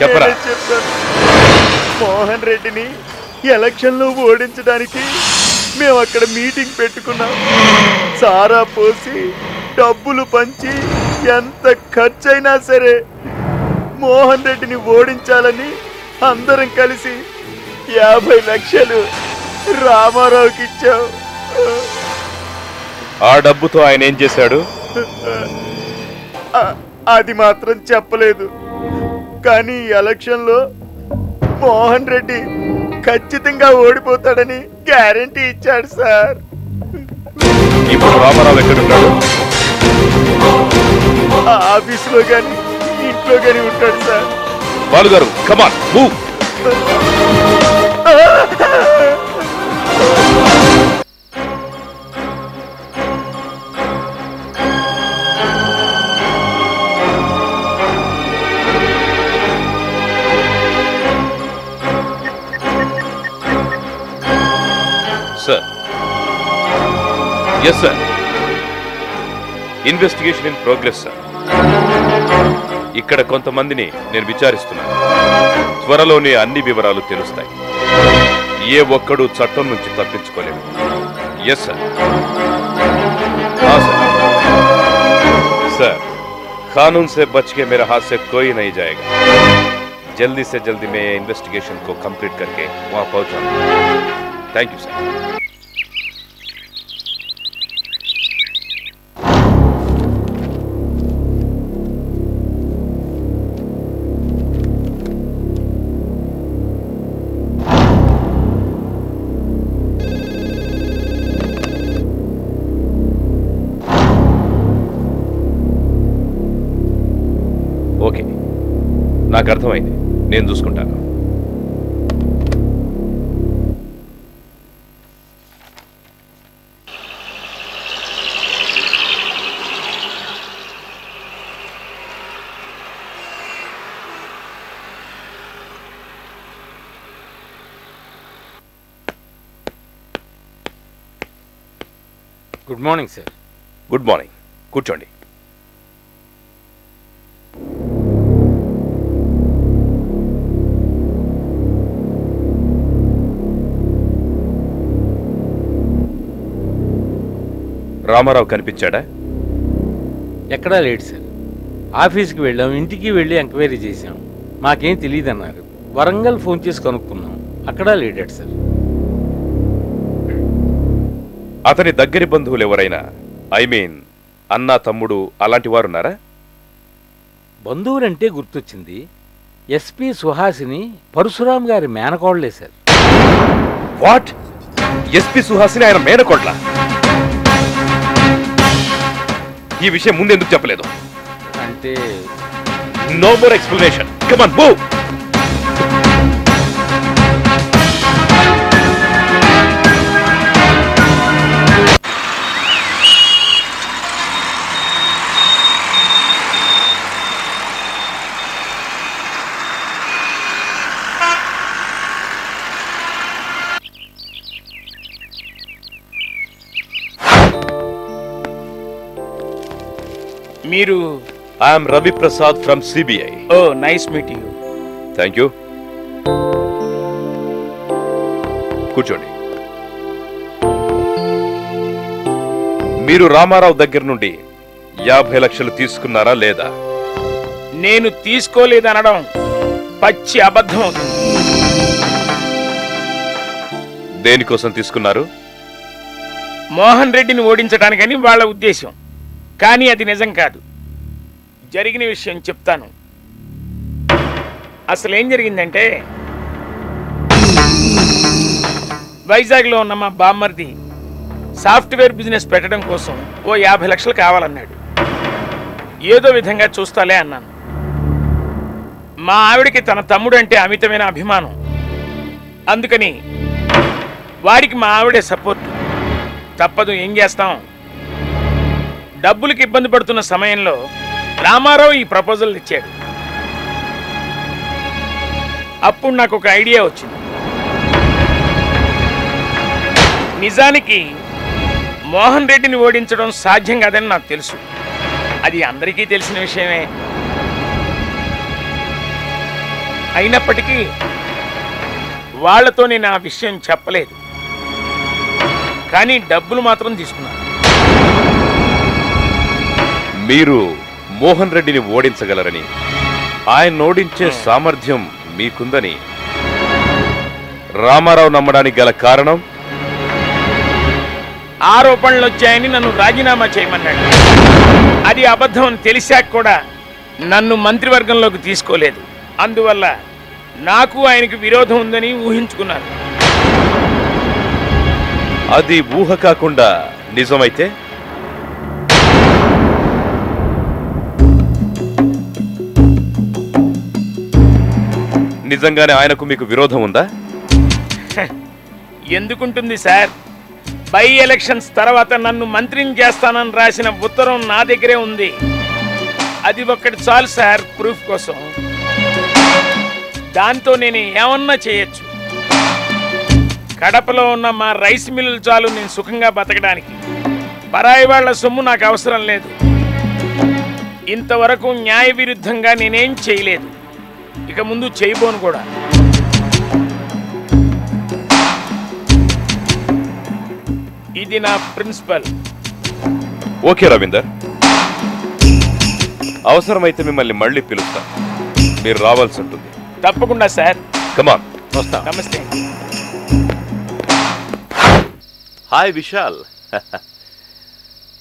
చెప్పరా? చెప్తాను. మోహన్ రెడ్డిని ఎలక్షన్ లో ఓడించడానికి మేము అక్కడ మీటింగ్ పెట్టుకున్నాం. సారా పోసి డబ్బులు పంచి ఎంత ఖర్చైనా సరే మోహన్ రెడ్డిని ఓడించాలని అందరం కలిసి 50 లక్షలు రామారావుకి ఇచ్చాం. ఆ డబ్బుతో ఆయన ఏం చేశాడు? అది మాత్రం చెప్పలేదు. కానీ ఈ ఎలక్షన్లో మోహన్ రెడ్డి ఖచ్చితంగా ఓడిపోతాడని గ్యారెంటీ ఇచ్చాడు సార్. ఇప్పుడు రామారావు ఎక్కడున్నాడు? ఆఫీసులో గాని ఇంట్లో గాని ఉంటాడు సార్. బాలుగారు, come on move. Sir, yes sir, investigation in progress sir. ఇక్కడ కొంతమందిని నేను విచారిస్తున్నాను. త్వరలోనే అన్ని వివరాలు తెలుస్తాయి. ఏ ఒక్కడూ చట్టం నుంచి తప్పించుకోలేము. Yes sir. सर, कानून से बच के मेरे हाथ से कोई नहीं जाएगा. जल्दी से जल्दी मैं इन्वेस्टिगेशन को कंप्लीट करके वहां पहुंचाऊंगा. Thank you sir. ఓకే, నాకు అర్థమైంది. నేను చూసుకుంటాను. Good morning sir. Good morning. కూర్చోండి. రామారావు కనిపించాడా? ఎక్కడా లేడు సార్. ఆఫీస్కి వెళ్ళాం, ఇంటికి వెళ్ళి ఎంక్వైరీ చేశాం. మాకేం తెలియదు అన్నారు. వరంగల్ ఫోన్ చేసి కనుక్కున్నాం, అక్కడా లేడాడు సార్. అతని దగ్గరి బంధువులు ఎవరైనా, ఐ మీన్ అన్న, తమ్ముడు అలాంటి వారున్నారా? బంధువులంటే గుర్తొచ్చింది. ఎస్పీ సుహాసిని పరశురాం గారి మేనకోడలే సార్. వాట్? ఎస్పీ సుహాసిని ఆయన మేనకోడ్ల? ఈ విషయం ముందెందుకు చెప్పలేదు? అంటే no more explanation. Come on, move. మీరు? I'm Ravi Prasad from CBI. Oh, nice meeting you. Thank you. కూర్చోండి. మీరు రామారావు దగ్గర నుండి 50 లక్షలు తీసుకున్నారా లేదా? నేను తీసుకోలేదనడం పచ్చి అబద్ధం అవుతుంది. దేనికోసం తీసుకున్నారు? మోహన్ రెడ్డిని ఓడించడానికని వాళ్ళ ఉద్దేశం. కానీ అది నిజం కాదు. జరిగిన విషయం చెప్తాను. అసలు ఏం జరిగిందంటే, వైజాగ్లో ఉన్న మా బామ్మర్ది సాఫ్ట్వేర్ బిజినెస్ పెట్టడం కోసం ఓ 50 లక్షలు కావాలన్నాడు. ఏదో విధంగా చూస్తాలే అన్నాను. మా ఆవిడకి తన తమ్ముడు అంటే అమితమైన అభిమానం. అందుకని వాడికి మా ఆవిడే సపోర్ట్. తప్పదు, ఏం చేస్తాం. డబ్బులకి ఇబ్బంది పడుతున్న సమయంలో రామారావు ఈ ప్రపోజల్ ఇచ్చాడు. అప్పుడు నాకు ఒక ఐడియా వచ్చింది. నిజానికి మోహన్ రెడ్డిని ఓడించడం సాధ్యం కాదని నాకు తెలుసు. అది అందరికీ తెలిసిన విషయమే. అయినప్పటికీ వాళ్లతో నేను ఆ విషయం చెప్పలేదు. కానీ డబ్బులు మాత్రం తీసుకున్నాను. మీరు మోహన్ రెడ్డిని ఓడించగలరని, ఆయన ఓడించే సామర్థ్యం మీకుందని రామారావు నమ్మడానికి గల కారణం ఆరోపణలు వచ్చాయని నన్ను రాజీనామా చేయమన్నాడు. అది అబద్ధం అని తెలిసాక కూడా నన్ను మంత్రివర్గంలోకి తీసుకోలేదు. అందువల్ల నాకు ఆయనకు విరోధం ఉందని ఊహించుకున్నాను. అది ఊహ కాకుండా నిజమైతే నిజంగానే ఆయనకు మీకు విరోధం ఉందా? ఎందుకుంటుంది సార్? బై ఎలక్షన్స్ తర్వాత నన్ను మంత్రిని చేస్తానని రాసిన ఉత్తరం నా దగ్గరే ఉంది. అది ఒక్కటి చాలు సార్ ప్రూఫ్ కోసం. దాంతో నేను ఏమన్నా చేయొచ్చు. కడపలో ఉన్న మా రైస్ మిల్లులు చాలు నేను సుఖంగా బతకడానికి. పరాయి వాళ్ల సొమ్ము నాకు అవసరం లేదు. ఇంతవరకు న్యాయ విరుద్ధంగా నేనేం చేయలేదు, ఇక ముందు చేయబోను కూడా. ఇది నా ప్రిన్సిపల్. ఓకే రవీందర్, అవసరమైతే మిమ్మల్ని మళ్ళీ పిలుస్తా. మీరు రావాల్సి ఉంటుంది. తప్పకుండా సార్. కమాన్. వస్తా. నమస్తే. హాయ్ విశాల్,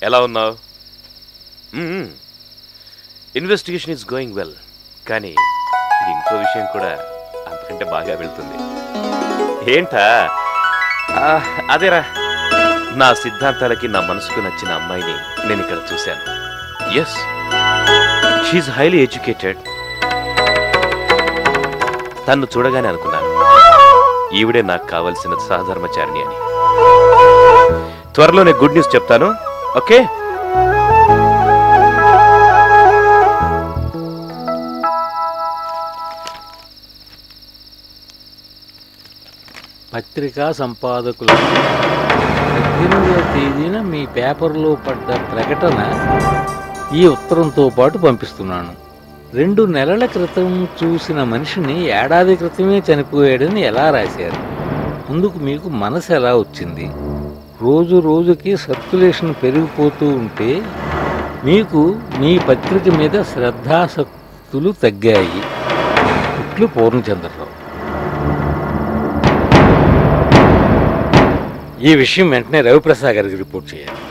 ఎలా ఉన్నావు? ఇన్వెస్టిగేషన్ ఈజ్ గోయింగ్ వెల్, కానీ ఇంకో విషయం కూడా అంతకంటే బాగా వెళ్తుంది. ఏంటా? అదేరా, నా సిద్ధాంతాలకి నా మనసుకు నచ్చిన అమ్మాయిని నేను ఇక్కడ చూశాను. Yes, she is highly educated. తన్ను చూడగానే అనుకున్నాను, ఈవిడే నాకు కావలసిన సహధర్మచారిణి అని. త్వరలోనే గుడ్ న్యూస్ చెప్తాను. ఓకే? పత్రికా సంపాదకులకు 18వ తేదీన మీ పేపర్లో పడ్డ ప్రకటన ఈ ఉత్తరంతో పాటు పంపిస్తున్నాను. 2 నెలల క్రితం చూసిన మనిషిని ఏడాది క్రితమే చనిపోయాడని ఎలా రాశారు? అందుకు మీకు మనసు ఎలా వచ్చింది? రోజు రోజుకి సర్క్యులేషన్ పెరిగిపోతూ ఉంటే మీకు మీ పత్రిక మీద శ్రద్ధాసక్తులు తగ్గాయి. ఇట్లు పూర్ణచంద్రరావు. ఈ విషయం వెంటనే రవిప్రసాద్ గారికి రిపోర్ట్ చేయాలి.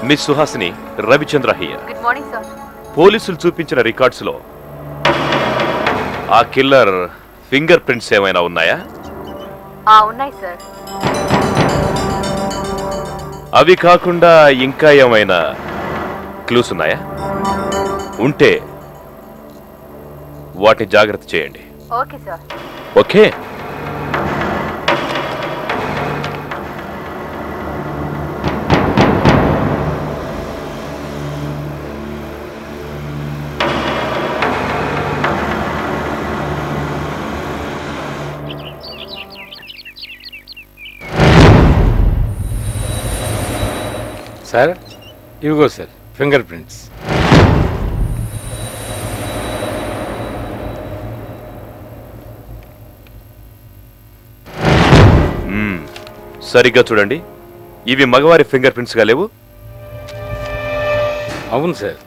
Miss Suhasini, Ravichandra here. Good morning sir. పోలీసులు చూపించిన రికార్డ్స్ లో ఆ కిల్లర్ ఫింగర్ ప్రింట్స్ ఏమైనా ఉన్నాయా? ఉన్నాయి సార్. అవి కాకుండా ఇంకా ఏమైనా క్లూస్ ఉన్నాయా? ఉంటే వాటిని జాగ్రత్త చేయండి. Okay sir. ఓకే? సార్, ఇవిగో సార్ ఫింగర్ ప్రింట్స్. సరిగ్గా చూడండి, ఇవి మగవారి ఫింగర్ ప్రింట్స్ గా లేవు. అవును సార్.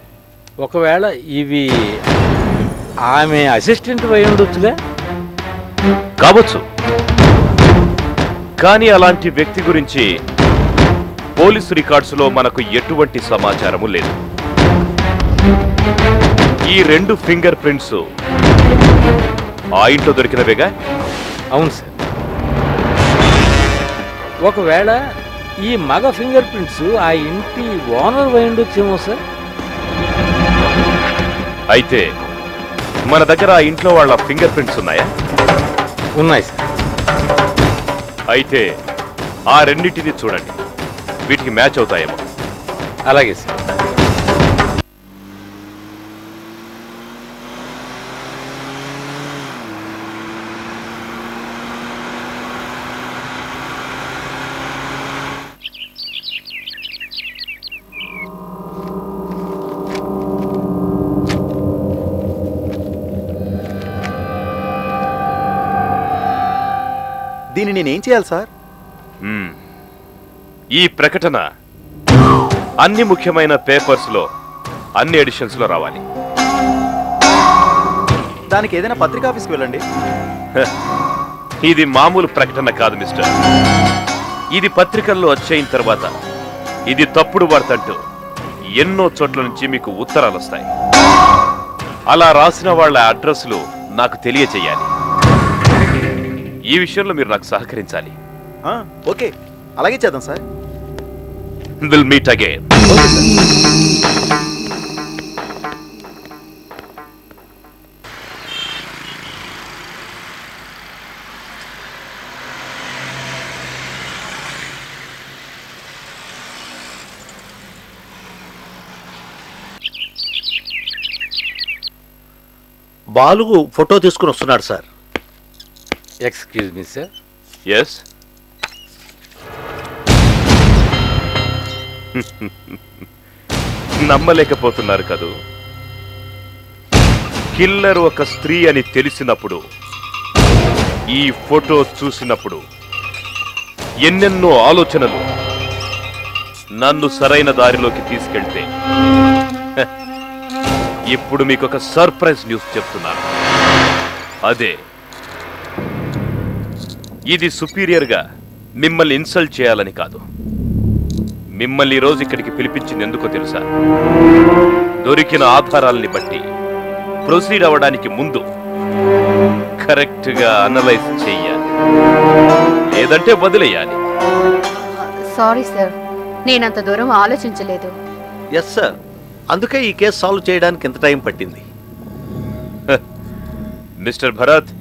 ఒకవేళ ఇవి ఆమె అసిస్టెంట్ అయి ఉండొచ్చుగా? కావచ్చు, కానీ అలాంటి వ్యక్తి గురించి పోలీసు రికార్డ్స్ లో మనకు ఎటువంటి సమాచారము లేదు. ఈ 2 ఫింగర్ ప్రింట్స్ ఆ ఇంట్లో దొరికినవేగా? అవును సార్. ఒకవేళ ఈ మగ ఫింగర్ ప్రింట్స్ ఆ ఇంటి ఓనర్ అయి ఉండొచ్చేమో సార్. అయితే మన దగ్గర ఆ ఇంట్లో వాళ్ళ ఫింగర్ ప్రింట్స్ ఉన్నాయా? ఉన్నాయి సార్. అయితే ఆ రెండింటిని చూడండి, వీటికి మ్యాచ్ అవుతాయేమో. అలాగే సార్. దీన్ని నేనేం చేయాలి సార్? ఈ ప్రకటన అన్ని ముఖ్యమైన పేపర్స్ లో అన్ని ఎడిషన్స్ లో రావాలి. దానికి ఏదైనా పత్రికా ఆఫీస్కి వెళ్ళండి. ఇది మామూలు ప్రకటన కాదు మిస్టర్. ఇది పత్రికల్లో వచ్చేయిన తర్వాత ఇది తప్పుడు వార్తంటూ ఎన్నో చోట్ల నుంచి మీకు ఉత్తరాలు వస్తాయి. అలా రాసిన వాళ్ళ అడ్రస్లు నాకు తెలియచేయాలి. ఈ విషయంలో మీరు నాకు సహకరించాలి. ఓకే, అలాగే చేద్దాం సార్. Will meet again. బాలుగు ఫోటో తీసుకుని వస్తున్నాడు sir. Excuse me sir. Yes. నమ్మలేకపోతున్నారు కదూ? కిల్లర్ ఒక స్త్రీ అని తెలిసినప్పుడు, ఈ ఫోటో చూసినప్పుడు ఎన్నెన్నో ఆలోచనలు నన్ను సరైన దారిలోకి తీసుకెళ్తే ఇప్పుడు మీకు ఒక సర్ప్రైజ్ న్యూస్ చెప్తున్నాను. అదే, ఇది సుపీరియర్గా మిమ్మల్ని ఇన్సల్ట్ చేయాలని కాదు. మిమ్మల్ని ఈ రోజు ఇక్కడికి పిలిపించింది ఎందుకో తెలుసా? దొరికిన ఆధారాలని బట్టి ప్రొసీడ్ అవ్వడానికి ముందు కరెక్ట్గా అనలైజ్ చెయ్యాలి, లేదంటే వదిలేయాలి. సారీ సార్, నేనంత దూరం ఆలోచించలేదు. ఎస్ సార్, అందుకే ఈ కేసు సాల్వ్ చేయడానికి ఎంత టైం పట్టింది. మిస్టర్ భరత్,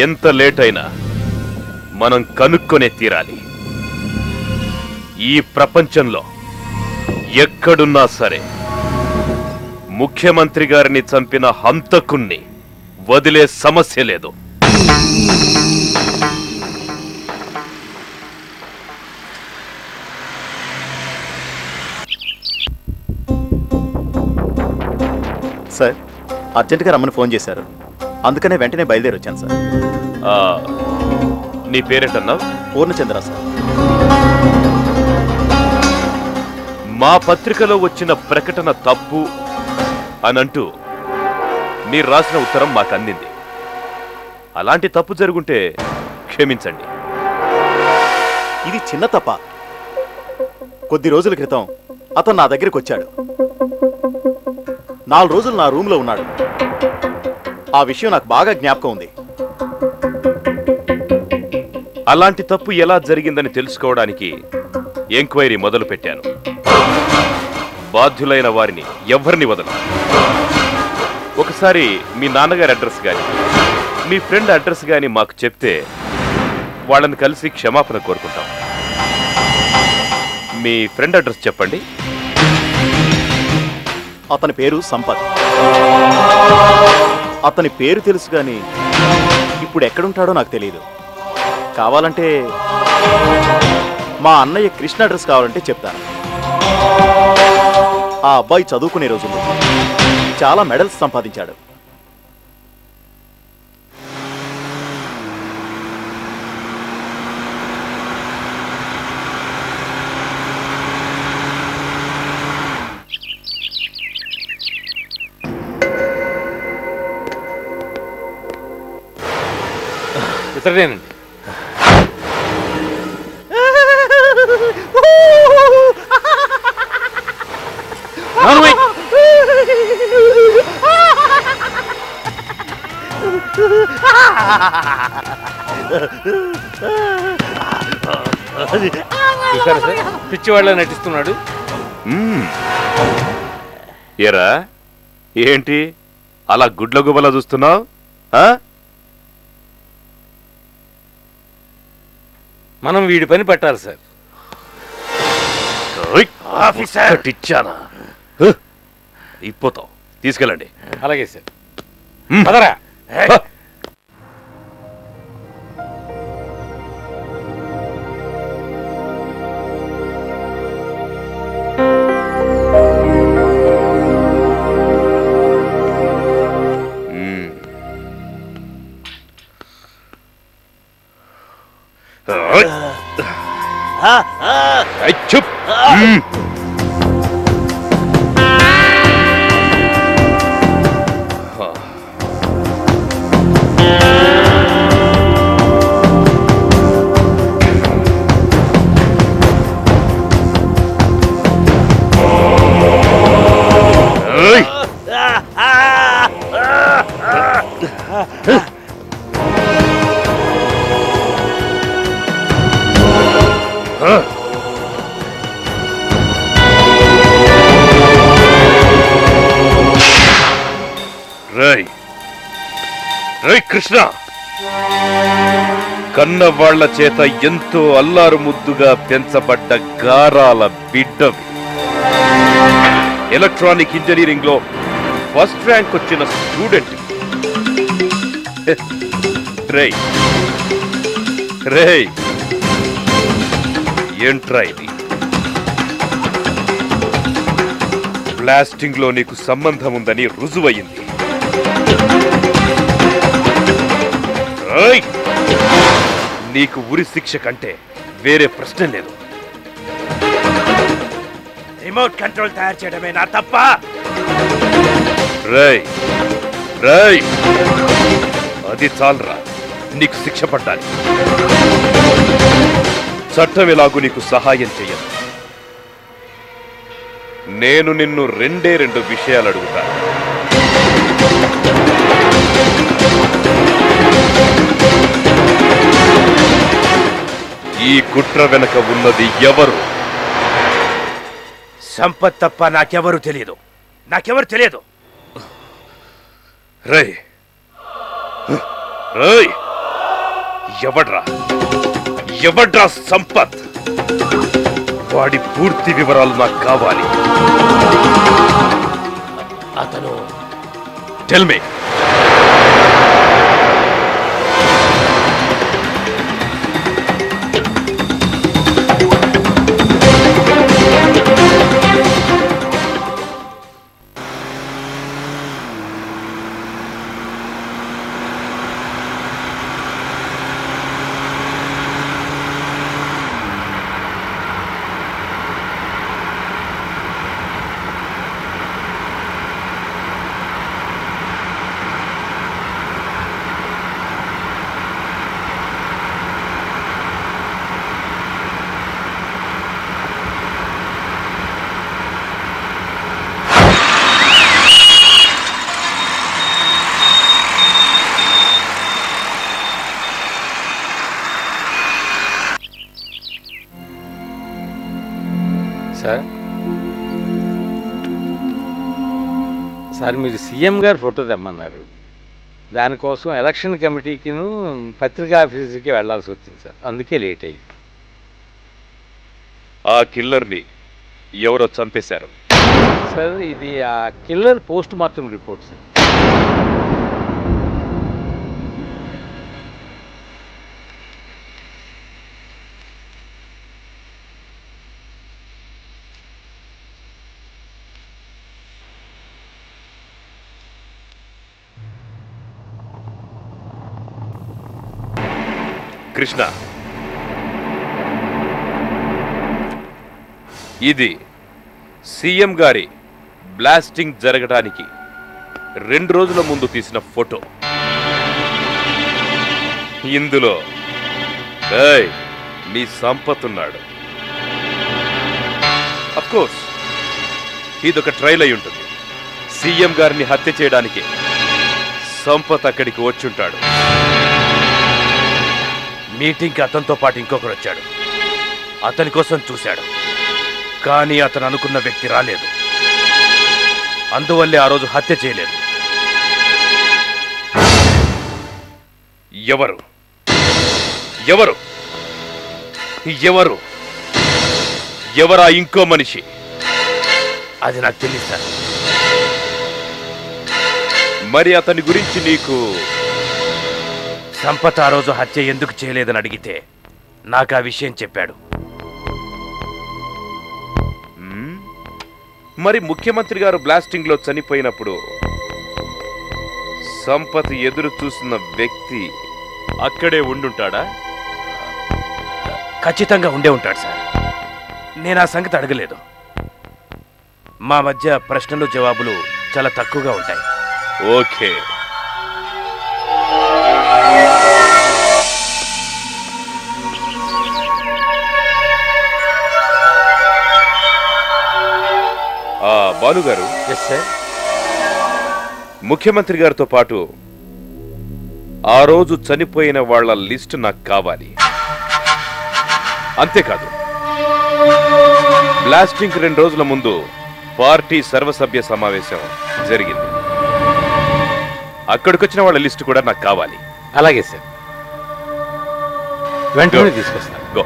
ఎంత లేట్ అయినా మనం కనుక్కొనే తీరాలి. ఈ ప్రపంచంలో ఎక్కడున్నా సరే ముఖ్యమంత్రి గారిని చంపిన హంతకుణ్ణి వదిలే సమస్య లేదు. సార్, అర్జెంటుగా రమ్మని ఫోన్ చేశారు, అందుకనే వెంటనే బయలుదేరి వచ్చాను సార్. నీ పేరేంటన్నావు? పూర్ణచంద్ర సార్. మా పత్రికలో వచ్చిన ప్రకటన తప్పు అనంటూ మీరు రాసిన ఉత్తరం మాకు అందింది. అలాంటి తప్పు జరుగుంటే క్షమించండి. ఇది చిన్న తప్ప. కొద్ది రోజుల క్రితం అతను నా దగ్గరికి వచ్చాడు. 4 రోజులు నా రూమ్లో ఉన్నాడు. ఆ విషయం నాకు బాగా జ్ఞాపకం ఉంది. అలాంటి తప్పు ఎలా జరిగిందని తెలుసుకోవడానికి ఎంక్వైరీ మొదలు పెట్టాను. బాధ్యులైన వారిని ఎవరిని వదలను. ఒకసారి మీ నాన్నగారి అడ్రస్ కానీ మీ ఫ్రెండ్ అడ్రస్ కానీ మాకు చెప్తే వాళ్ళని కలిసి క్షమాపణ కోరుకుంటాం. మీ ఫ్రెండ్ అడ్రస్ చెప్పండి. అతని పేరు సంపత్. అతని పేరు తెలుసు కానీ ఇప్పుడు ఎక్కడుంటాడో నాకు తెలియదు. కావాలంటే మా అన్నయ్య కృష్ణ అడ్రస్ కావాలంటే చెప్తాను. ఆ అబ్బాయి చదువుకునే రోజుల్లో చాలా మెడల్స్ సంపాదించాడు. ఇతడేనండి. చూసారా సార్, పిచ్చివాళ్ళ నటిస్తున్నాడు. ఏరా, ఏంటి అలా గుడ్ల గుబలా చూస్తున్నావు? మనం వీడి పని పట్టాలి సార్. ఆఫీసర్ ఇచ్చానా ఇప్పుతావు తీసుకెళ్ళండి. అలాగే సార్. పదరా. చూప్. రై రై కృష్ణ, కన్న వాళ్ల చేత ఎంతో అల్లారు ముద్దుగా పెంచబడ్డ గారాల బిడ్డవి. ఎలక్ట్రానిక్ ఇంజనీరింగ్ లో ఫస్ట్ ర్యాంక్ వచ్చిన స్టూడెంట్. రై రై ఏంట్రా ఇది? బ్లాస్టింగ్ లో నీకు సంబంధం ఉందని రుజువయ్యింది. నీకు ఉరి శిక్ష కంటే వేరే ప్రశ్న లేదు. రిమోట్ కంట్రోల్ తయారు చేయడమే నా తప్ప. రై రై అది చాలరా, నీకు శిక్ష పడ్డాలి. చట్టం ఎలాగూ నీకు సహాయం చెయ్యదు. నేను నిన్ను రెండు విషయాలు అడుగుతాను. ఈ కుట్ర వెనక ఉన్నది ఎవరు? సంపత్ తప్ప నాకెవరు తెలియదు. రై రై ఎవడ్రా సంపత్? వాడి పూర్తి వివరాలు నాకు కావాలి. అతను టెల్ మీ. సార్ మీరు సీఎం గారు ఫోటో తెమ్మన్నారు. దానికోసం ఎలక్షన్ కమిటీకిను పత్రికా ఆఫీసుకి వెళ్లాల్సి వచ్చింది సార్. అందుకే లేట్ అయ్యింది. ఆ కిల్లర్ని ఎవరో చంపేశారు సార్. ఇది ఆ killer post mortem report sir. Krishna, ఇది సీఎం గారి బ్లాస్టింగ్ జరగడానికి 2 రోజుల ముందు తీసిన ఫోటో. ఇందులో నీ సంపత్ ఉన్నాడు. అఫ్కోర్స్ ఇదొక ట్రైల్ అయి ఉంటుంది. సీఎం గారిని హత్య చేయడానికి సంపత్ అక్కడికి వచ్చుంటాడు. మీటింగ్కి అతనితో పాటు ఇంకొకరు వచ్చాడు. అతని కోసం చూశాడు, కానీ అతను అనుకున్న వ్యక్తి రాలేదు. అందువల్లే ఆ రోజు హత్య చేయలేదు. ఎవరు ఎవరు ఎవరు ఎవరా ఇంకో మనిషి? అది నాకు తెలియదు సార్. మరి అతని గురించి నీకు సంపత్ ఆ రోజు హత్య ఎందుకు చేయలేదని అడిగితే నాకు ఆ విషయం చెప్పాడు. మరి ముఖ్యమంత్రి గారు బ్లాస్టింగ్ లో చనిపోయినప్పుడు సంపత్ ఎదురు చూసిన వ్యక్తి అక్కడే ఉండుంటాడా? ఖచ్చితంగా ఉండే ఉంటాడు సార్. నేను ఆ సంగతి అడగలేదు. మా మధ్య ప్రశ్నలు జవాబులు చాలా తక్కువగా ఉంటాయి. ఓకే, బాలుగారు. Yes sir. ముఖ్యమంత్రి గారితో పాటు ఆ రోజు చనిపోయిన వాళ్ళ లిస్టు నాకు కావాలి. అంతేకాదు, బ్లాస్టింగ్ 2 రోజుల ముందు పార్టీ సర్వసభ్య సమావేశం జరిగింది. అక్కడికొచ్చిన వాళ్ళ లిస్టు కూడా నాకు కావాలి. అలాగే సార్, వెంటనే తీసుకొస్తాను. గో.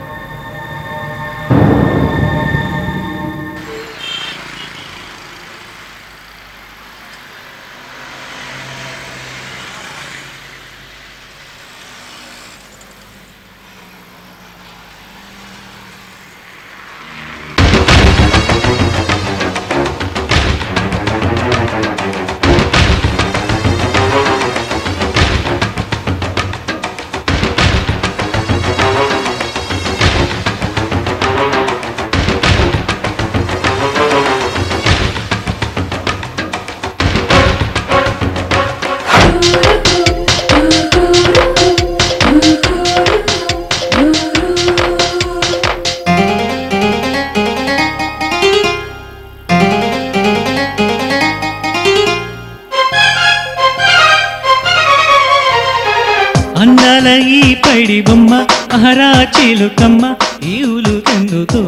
అందాల ఈ పైడి బొమ్మ అహరా చిలుకమ్మ ఈవులు ఎందుకో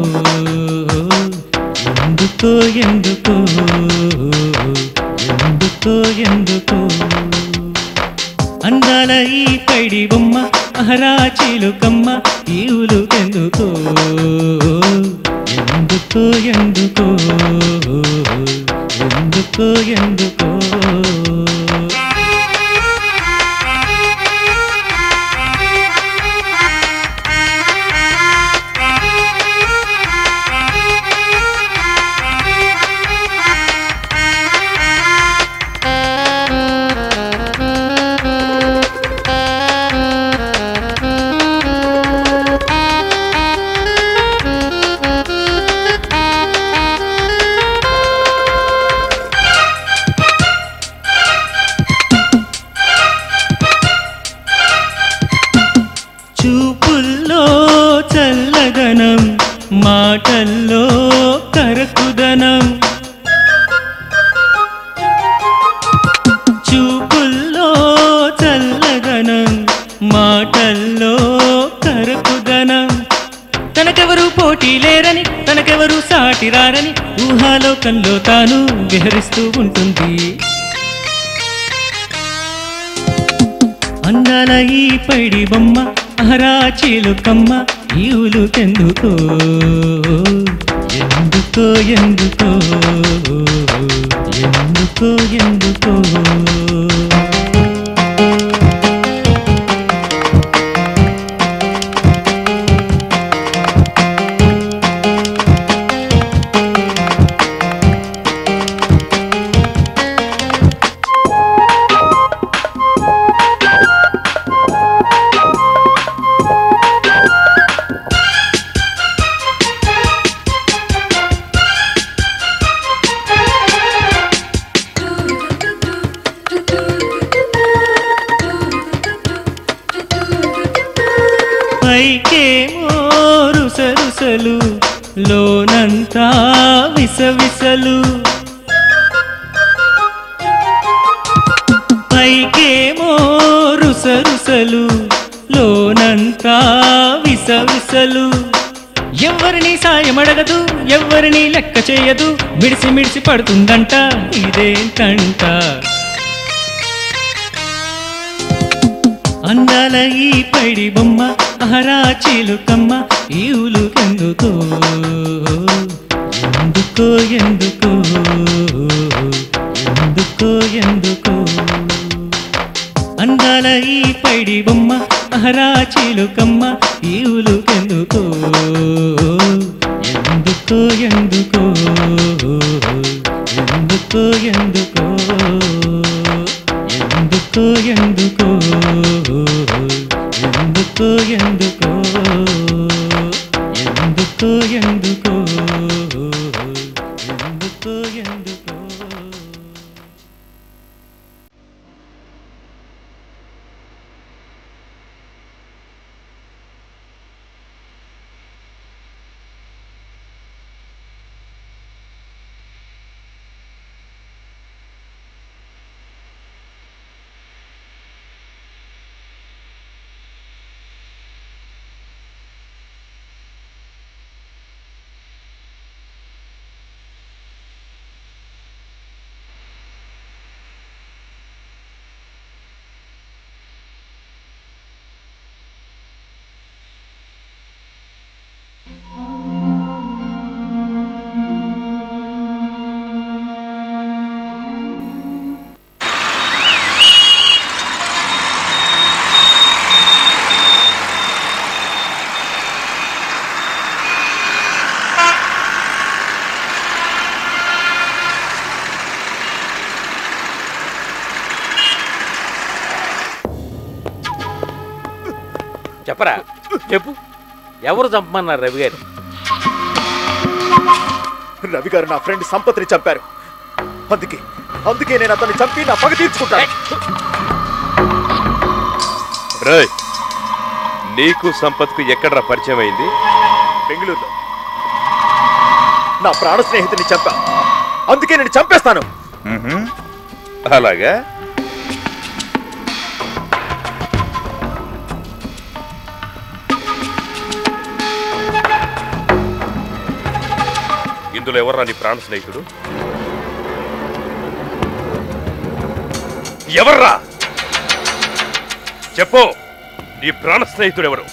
ఎందుకో ఎందుకో ఎందుకో ఎందుకో అందాల ఈ పైడి బొమ్మ అహరా చిలుకమ్మ ఈవులు ఎందుకో ఎందుకో ఎందుకో ఎందుకో ఎందుకో చూపుల్లో చల్లదనం మాటల్లో కరకుదనం చూపుల్లో చల్లదనం మాటల్లో కరకుదనం తనకెవరు పోటీ లేరని తనకెవరు సాటి రారని ఊహాలోకంలో తాను విహరిస్తూ ఉంటుంది. అందాల ఈ పైడి బొమ్మ అహరా చిలుకమ్మ ఈవులు ఎందుకో ఎందుకో ఎందుకో ఎందుకో ఎందుకో పైకేమో రుసరుసలు లోనంతా విసవిసలు పైకేమో రుసరుసలు లోనంతా విసవిసలు ఎవరిని సాయమడగదు ఎవరిని లెక్క చేయదు మిడిసి మిడిసి పడుతుందంట ఇదేంటంట. అందాల ఈ పైడి బొమ్మ అహరా చిలుకమ్మ ఈవులు ఎందుకో ఎందుకో ఎందుకో ఎందుకో ఎందుకో అందాల ఈ పైడి బొమ్మ అహరా చిలుకమ్మ ఈ ఉలుకెందుకో ఎందుకో ఎందుకో ఎందుకో ఎందుకో ఎందుకో ఎందుకో ఎందుకో ఎందుకో ఎందుకో ఎందుకో ఎందుకో ఎందుకో చెప్పరా, చెప్పు. ఎవరు చంపమన్నారు రవి గారు? రవి గారు నా ఫ్రెండ్ సంపత్ని చంపారు. అందుకే నేను అతన్ని చంపి నా పగ తీర్చుకుంటాను. రేయ్, నీకు సంపత్కు ఎక్కడరా పరిచయం అయింది? బెంగళూరులో నా ప్రాణ స్నేహితుని చంపా. అందుకే నేను చంపేస్తాను. అలాగా? ఇందులో ఎవర్రా నీ ప్రాణ స్నేహితుడు? ఎవర్రా చెప్పు, నీ ప్రాణ స్నేహితుడు ఎవరు?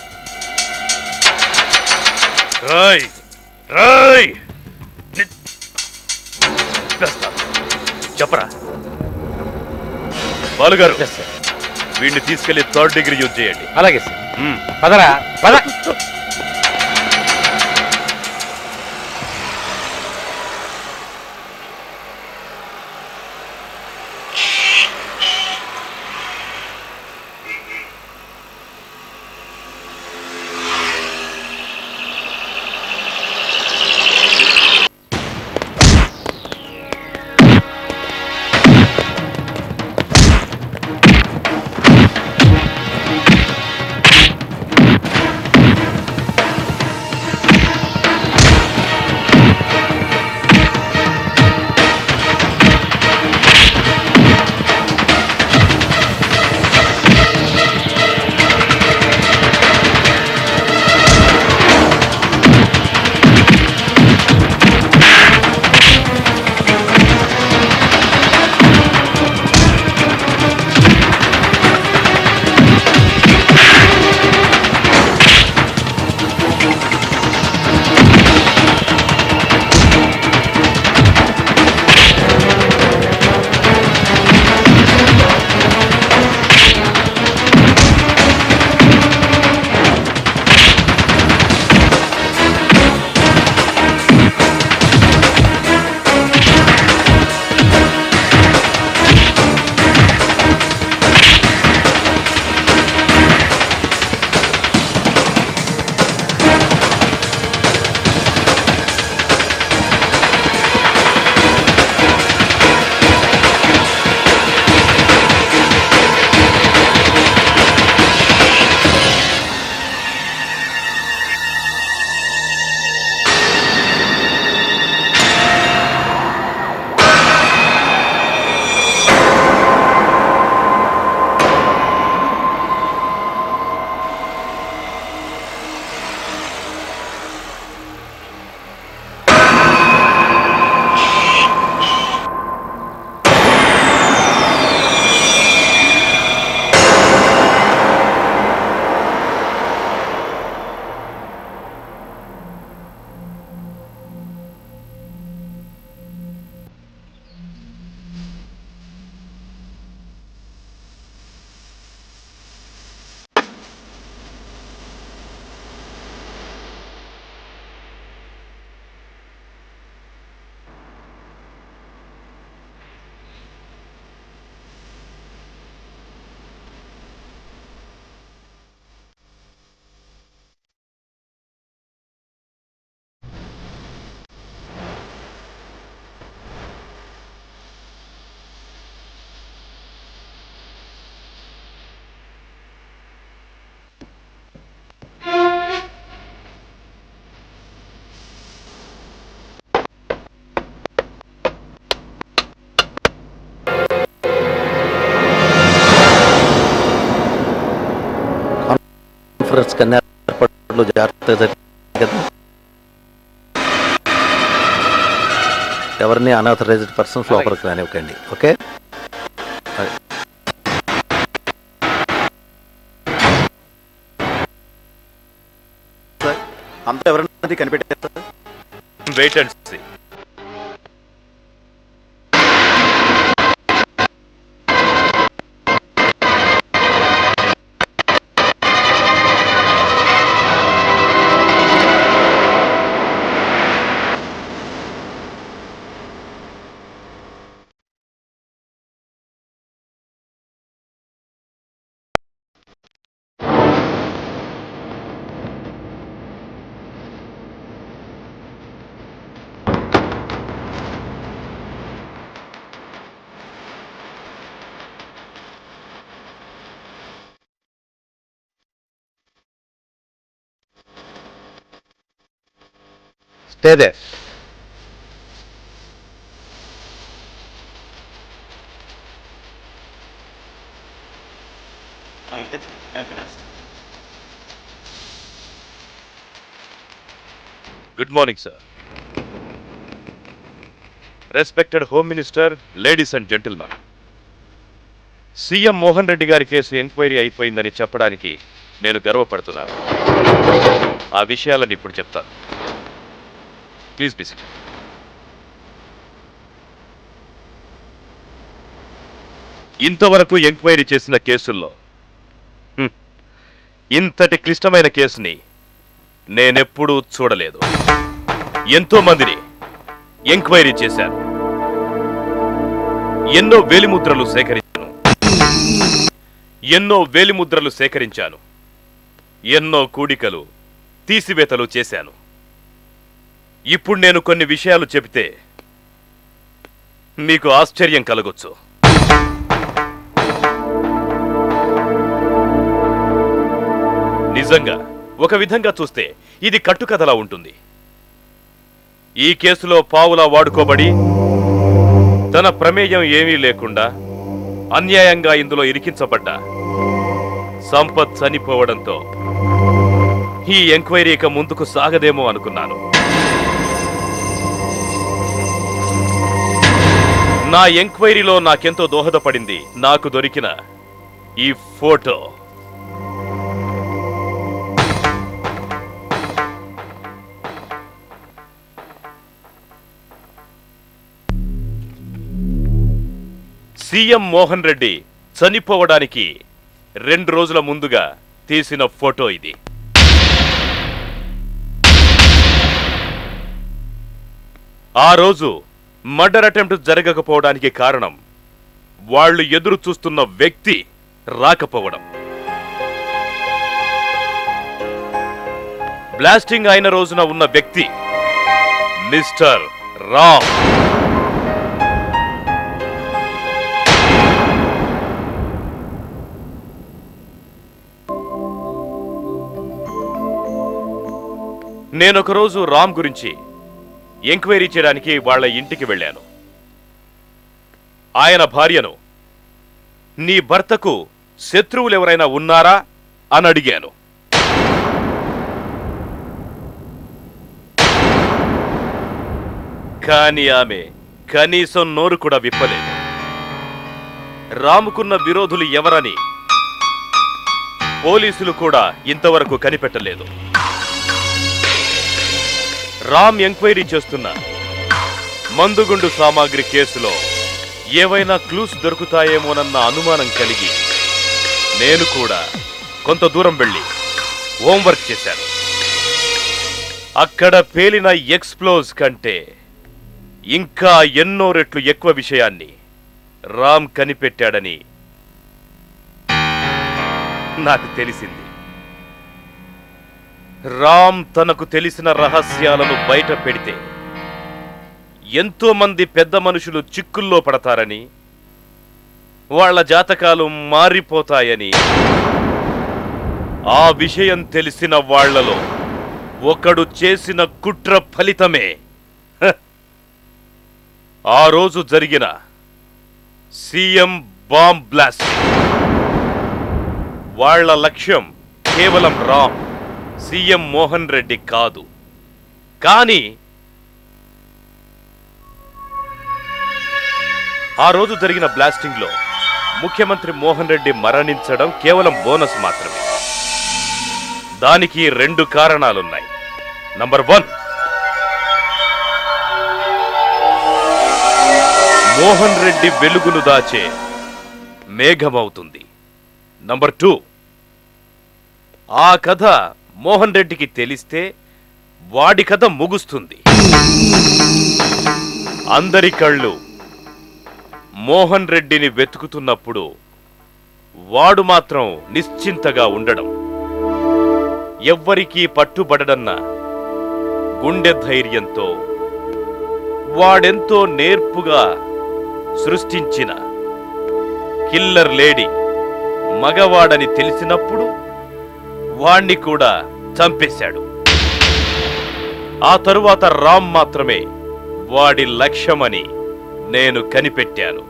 రాయ్ రాయ్, చెప్పరా. బాలుగారు, వీడిని తీసుకెళ్లి 3rd డిగ్రీ యూజ్ చేయండి. అలాగే సార్. పదరా పద. కాన్ఫరెన్స్ కన్నా ఏర్పాట్లు జాగ్రత్తగా జరిగాయి కదా. ఎవరిని అనాథరైజ్డ్ పర్సన్స్ లోపలికి రానివ్వకండి. ఓకే, సార్ అంతా ఎవరన్నది కనిపెట్టారు sir? Wait and see. Stay there. Good morning sir. Respected home minister, ladies and gentlemen, CM Mohan Reddy గారి కేసు ఎంక్వైరీ అయిపోయిందని చెప్పడానికి నేను గర్వపడుతున్నాను. ఆ విషయాలను ఇప్పుడు చెప్తాను. Please be SIT. ఇంతవరకు ఎంక్వైరీ చేసిన కేసుల్లో ఇంతటి క్లిష్టమైన కేసుని నేనెప్పుడూ చూడలేదు. ఎంతో మందిని ఎంక్వైరీ చేశాను, ఎన్నో వేలిముద్రలు సేకరించాను, ఎన్నో కూడికలు తీసివేతలు చేశాను. ఇప్పుడు నేను కొన్ని విషయాలు చెబితే మీకు ఆశ్చర్యం కలగొచ్చు. నిజంగా ఒక విధంగా చూస్తే ఇది కట్టుకథలా ఉంటుంది. ఈ కేసులో పావులా వాడుకోబడి తన ప్రమేయం ఏమీ లేకుండా అన్యాయంగా ఇందులో ఇరికించబడ్డ సంపత్ చనిపోవడంతో ఈ ఎంక్వైరీ ఇక ముందుకు సాగదేమో అనుకున్నాను. నా ఎంక్వైరీలో నాకెంతో దోహదపడింది నాకు దొరికిన ఈ ఫోటో. సీఎం మోహన్ రెడ్డి చనిపోవడానికి 2 రోజుల ముందుగా తీసిన ఫోటో ఇది. ఆ రోజు మర్డర్ అటెంప్ట్ జరగకపోవడానికి కారణం వాళ్ళు ఎదురు చూస్తున్న వ్యక్తి రాకపోవడం. బ్లాస్టింగ్ అయిన రోజున ఉన్న వ్యక్తి మిస్టర్ రామ్. నేనొకరోజు రామ్ గురించి ఎంక్వైరీ చేయడానికి వాళ్ళ ఇంటికి వెళ్ళాను. ఆయన భార్యను, నీ భర్తకు శత్రువులెవరైనా ఉన్నారా అని అడిగాను. కానీ ఆమె కనీసం నోరు కూడా విప్పలేదు. రాముకున్న విరోధులు ఎవరని పోలీసులు కూడా ఇంతవరకు కనిపెట్టలేదు. రామ్ ఎంక్వైరీ చేస్తున్న మందుగుండు సామాగ్రి కేసులో ఏవైనా క్లూస్ దొరుకుతాయేమోనన్న అనుమానం కలిగి నేను కూడా కొంత దూరం వెళ్ళి హోంవర్క్ చేశాను. అక్కడ పేలిన ఎక్స్ప్లోజ్ కంటే ఇంకా ఎన్నో రెట్లు ఎక్కువ విషయాన్ని రామ్ కనిపెట్టాడని నాకు తెలిసింది. రామ్ తనకు తెలిసిన రహస్యాలను బయట పెడితే ఎంతో మంది పెద్ద మనుషులు చిక్కుల్లో పడతారని, వాళ్ల జాతకాలు మారిపోతాయని, ఆ విషయం తెలిసిన వాళ్లలో ఒకడు చేసిన కుట్ర ఫలితమే ఆ రోజు జరిగిన సీఎం బాంబ్ బ్లాస్టింగ్. వాళ్ల లక్ష్యం కేవలం రామ్, సీఎం మోహన్ రెడ్డి కాదు. కానీ ఆ రోజు జరిగిన బ్లాస్టింగ్ లో ముఖ్యమంత్రి మోహన్ రెడ్డి మరణించడం కేవలం బోనస్ మాత్రమే. దానికి 2 కారణాలున్నాయి. నంబర్ 1, మోహన్ రెడ్డి వెలుగును దాచే మేఘమవుతుంది. నంబర్ 2, ఆ కథ మోహన్ రెడ్డికి తెలిస్తే వాడి కథ ముగుస్తుంది. అందరి కళ్ళు మోహన్ రెడ్డిని వెతుకుతున్నప్పుడు వాడు మాత్రం నిశ్చింతగా ఉండడం, ఎవ్వరికీ పట్టుబడడన్న గుండె ధైర్యంతో వాడెంతో నేర్పుగా సృష్టించిన కిల్లర్ లేడీ మగవాడని తెలిసినప్పుడు వాణ్ణి కూడా చంపేశాడు. ఆ తరువాత రామ్ మాత్రమే వాడి లక్ష్యమని నేను కనిపెట్టాను.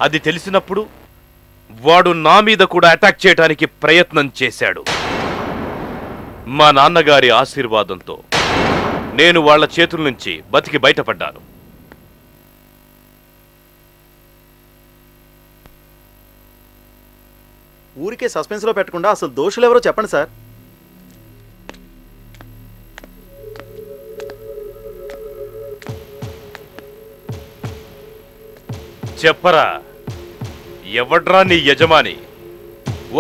అది తెలిసినప్పుడు వాడు నా మీద కూడా అటాక్ చేయడానికి ప్రయత్నం చేశాడు. మా నాన్నగారి ఆశీర్వాదంతో నేను వాళ్ళ చేతుల నుంచి బతికి బయటపడ్డాను. ఊరికే సస్పెన్స్లో పెట్టకుండా అసలు దోషులు ఎవరో చెప్పండి సార్. చెప్పరా, ఎవడ్రా నీ యజమాని?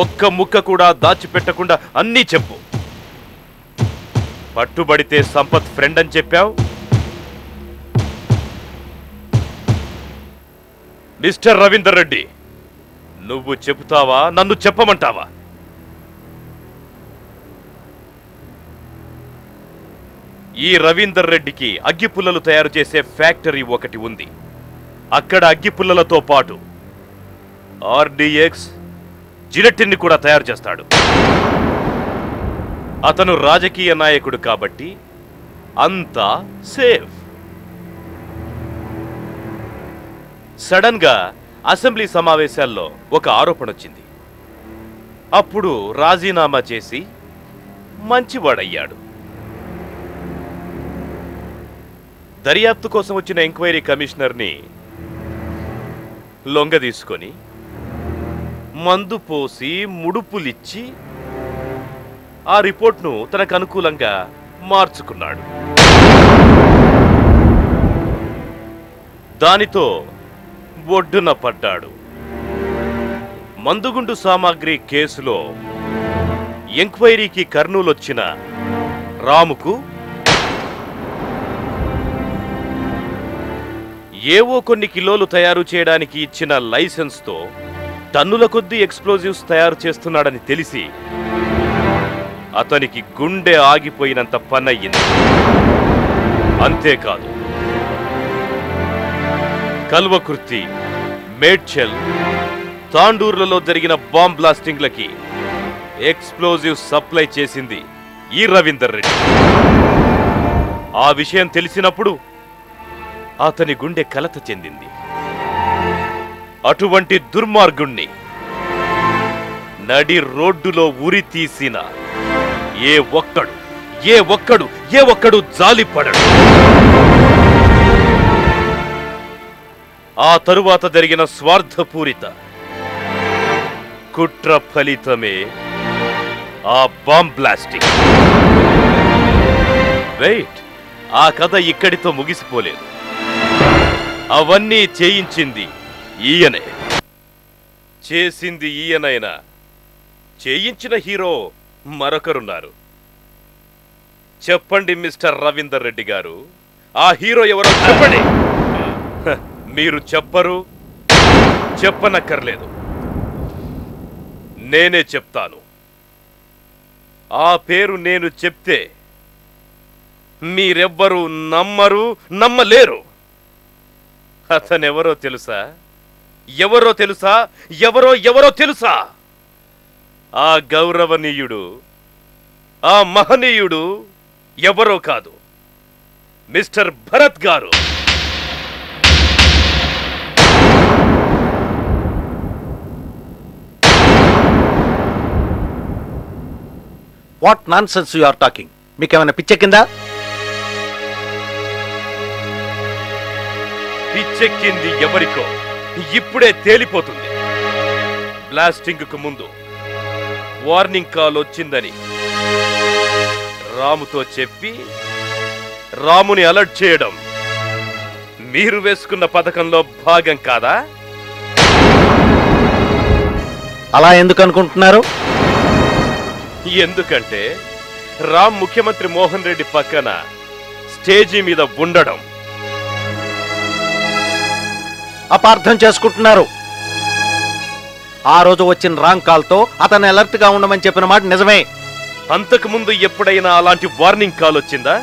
ఒక్క ముక్క కూడా దాచిపెట్టకుండా అన్నీ చెప్పు. పట్టుబడితే సంపత్ ఫ్రెండ్ అని చెప్పావు. మిస్టర్ రవీందర్ రెడ్డి, నువ్వు చెబుతావా, నన్ను చెప్పమంటావా? ఈ రవీందర్ రెడ్డికి అగ్గిపుల్లలు తయారు చేసే ఫ్యాక్టరీ ఒకటి ఉంది. అక్కడ అగ్గిపుల్లలతో పాటు ఆర్డీఎక్స్, జిలెటిన్ని కూడా తయారు చేస్తాడు. అతను రాజకీయ నాయకుడు కాబట్టి అంతా సేఫ్. సడన్ గా అసెంబ్లీ సమావేశాల్లో ఒక ఆరోపణ వచ్చింది. అప్పుడు రాజీనామా చేసి మంచివాడయ్యాడు. దర్యాప్తు కోసం వచ్చిన ఎంక్వైరీ కమిషనర్ని లొంగదీసుకొని మందు పోసి ముడుపులిచ్చి ఆ రిపోర్ట్ను తనకు అనుకూలంగా మార్చుకున్నాడు. దానితో ఒడ్డున పడ్డాడు. మందుగుండు సామాగ్రి కేసులో ఎంక్వైరీకి కర్నూలు వచ్చిన రాముకు ఏవో కొన్ని కిలోలు తయారు చేయడానికి ఇచ్చిన లైసెన్స్తో టన్నుల కొద్దీ ఎక్స్ప్లోజివ్స్ తయారు చేస్తున్నాడని తెలిసి అతనికి గుండె ఆగిపోయినంత పనయ్యింది. అంతేకాదు, కల్వకుర్తి, మేడ్చల్, తాండూర్లలో జరిగిన బాంబ్ బ్లాస్టింగ్లకి ఎక్స్ప్లోజివ్ సప్లై చేసింది ఈ రవీందర్ రెడ్డి. ఆ విషయం తెలిసినప్పుడు అతని గుండె కలత చెందింది. అటువంటి దుర్మార్గుణ్ణి నడి రోడ్డులో ఉరి తీసిన ఏ ఒక్కడు జాలిపడడు. ఆ తరువాత జరిగిన స్వార్థపూరిత కుట్ర ఫలితమే ఆ బాంబ్ బ్లాస్టింగ్. వెయిట్, ఆ కథ ఇక్కడితో ముగిసిపోలేదు. అవన్నీ చేయించింది ఈయనే. చేసింది ఈయనైనా చేయించిన హీరో మరొకరున్నారు. చెప్పండి మిస్టర్ రవీందర్ రెడ్డి గారు, ఆ హీరో ఎవరో చెప్పండి. మీరు చెప్పరు, చెప్పనక్కర్లేదు, నేనే చెప్తాను. ఆ పేరు నేను చెప్తే మీరెవ్వరూ నమ్మరు, నమ్మలేరు. అతనెవరో తెలుసా? ఎవరో తెలుసా? ఎవరో తెలుసా? ఆ గౌరవనీయుడు, ఆ మహనీయుడు ఎవరో కాదు, మిస్టర్ భరత్ గారు. What nonsense you are talking? మీకేమైనా పిచ్చెక్కిందా? పిచ్చెక్కింది ఎవరికో ఇప్పుడే తేలిపోతుంది. బ్లాస్టింగ్ కు ముందు వార్నింగ్ కాల్ వచ్చిందని రాముతో చెప్పి రాముని అలర్ట్ చేయడం మీరు వేసుకున్న పథకంలో భాగం కాదా? అలా ఎందుకు అనుకుంటున్నారు? ఎందుకంటే రామ్ ముఖ్యమంత్రి మోహన్ రెడ్డి పక్కన స్టేజీ మీద ఉండడం. అపార్థం చేసుకుంటున్నారు. ఆ రోజు వచ్చిన రాంగ్ కాల్తో అతను అలర్ట్ గా ఉండమని చెప్పిన మాట నిజమే. అంతకు ముందు ఎప్పుడైనా అలాంటి వార్నింగ్ కాల్ వచ్చిందా?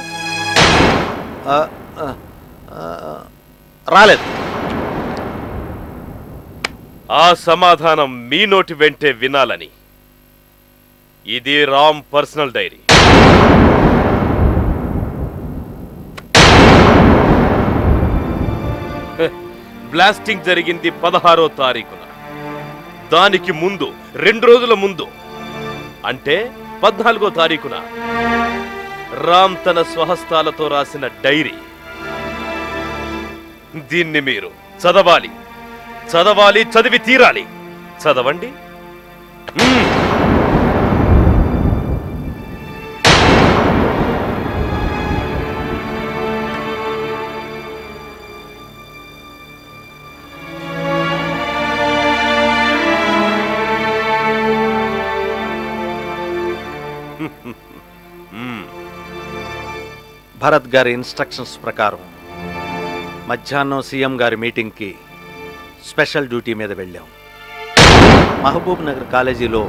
రాలేదు. ఆ సమాధానం మీ నోటి వెంటే వినాలని. ఇది రామ్ పర్సనల్ డైరీ. బ్లాస్టింగ్ జరిగింది 16వ తారీఖున. దానికి ముందు 2 రోజుల ముందు అంటే 14వ తారీఖున రామ్ తన స్వహస్తాలతో రాసిన డైరీ. దీన్ని మీరు చదవాలి, చదివి తీరాలి. చదవండి. భరత్ గారి ఇన్స్ట్రక్షన్స్ ప్రకారం మధ్యాహ్నం సీఎం గారి మీటింగ్కి స్పెషల్ డ్యూటీ మీద వెళ్ళాం. మహబూబ్ నగర్ కాలేజీలో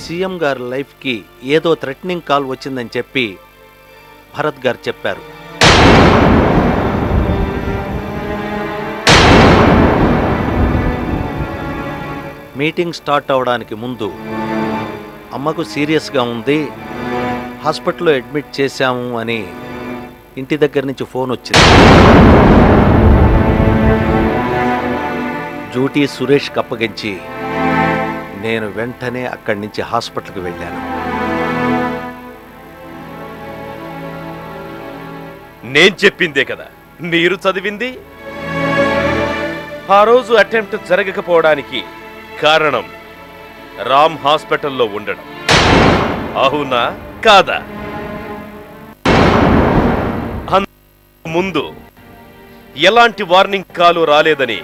సీఎం గారి లైఫ్కి ఏదో థ్రెటనింగ్ కాల్ వచ్చిందని చెప్పి భరత్ గారు చెప్పారు. మీటింగ్ స్టార్ట్ అవడానికి ముందు అమ్మకు సీరియస్గా ఉంది, హాస్పిటల్లో అడ్మిట్ చేశాము అని ఇంటి దగ్గర నుంచి ఫోన్ వచ్చింది. డ్యూటీ సురేష్కి అప్పగించి నేను వెంటనే అక్కడి నుంచి హాస్పిటల్కి వెళ్ళాను. నేను చెప్పిందే కదా మీరు చదివింది. ఆ రోజు అటెంప్ట్ జరగకపోవడానికి కారణం రామ్ హాస్పిటల్లో ఉండడం. అవునా కాదా? ముందు ఎలాంటి వార్నింగ్ కాలు రాలేదని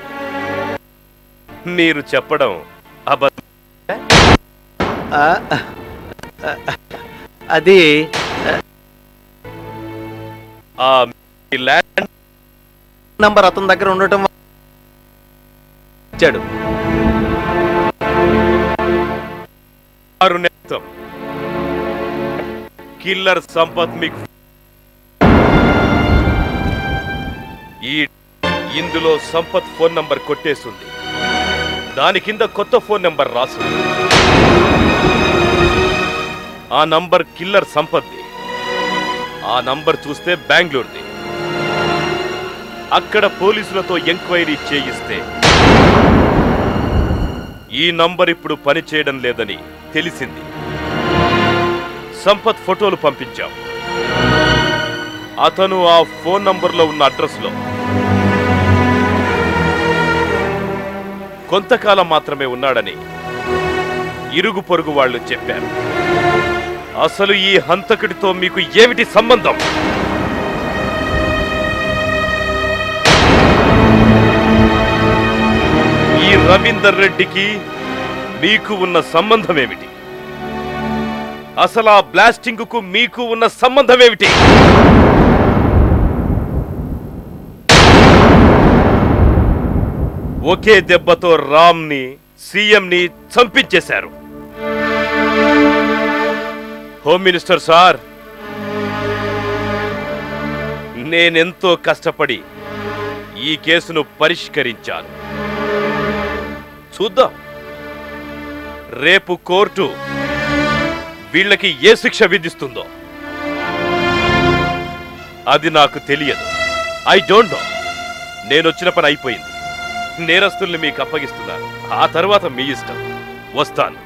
మీరు చెప్పడం అబద్ధం. అది ఆ ల్యాండ్ నంబర్ అతని దగ్గర ఉండటం ఇచ్చాడు. కిల్లర్ సంపత్ మీకు ఇందులో సంపత్ ఫోన్ నంబర్ కొట్టేస్తుంది. దాని కింద కొత్త ఫోన్ నంబర్ రాస్తుంది. ఆ నంబర్ కిల్లర్ సంపత్ది. ఆ నంబర్ చూస్తే బెంగళూరుది. అక్కడ పోలీసులతో ఎంక్వైరీ చేయిస్తే ఈ నంబర్ ఇప్పుడు పనిచేయడం లేదని తెలిసింది. సంపత్ ఫోటోలు పంపించాం. అతను ఆ ఫోన్ నంబర్లో ఉన్న అడ్రస్లో కొంతకాలం మాత్రమే ఉన్నాడని ఇరుగు పొరుగు వాళ్ళు చెప్పారు. అసలు ఈ హంతకుడితో మీకు ఏమిటి సంబంధం? ఈ రవీందర్ రెడ్డికి మీకు ఉన్న సంబంధం ఏమిటి? అసలు ఆ బ్లాస్టింగ్ కు మీకు ఉన్న సంబంధం ఏమిటి? ఒకే దెబ్బతో రామ్ ని సీఎం ని చంపించేశారు. హోమ్ మినిస్టర్ సార్, నేనెంతో కష్టపడి ఈ కేసును పరిష్కరించాను. చూద్దాం రేపు కోర్టు వీళ్ళకి ఏ శిక్ష విధిస్తుందో. అది నాకు తెలియదు. I don't know. నేనొచ్చిన పని అయిపోయింది. నేరస్తుల్ని మీకు అప్పగిస్తున్నాను. ఆ తర్వాత మీ ఇష్టం. వస్తాను.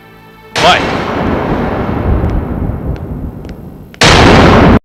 బాయ్.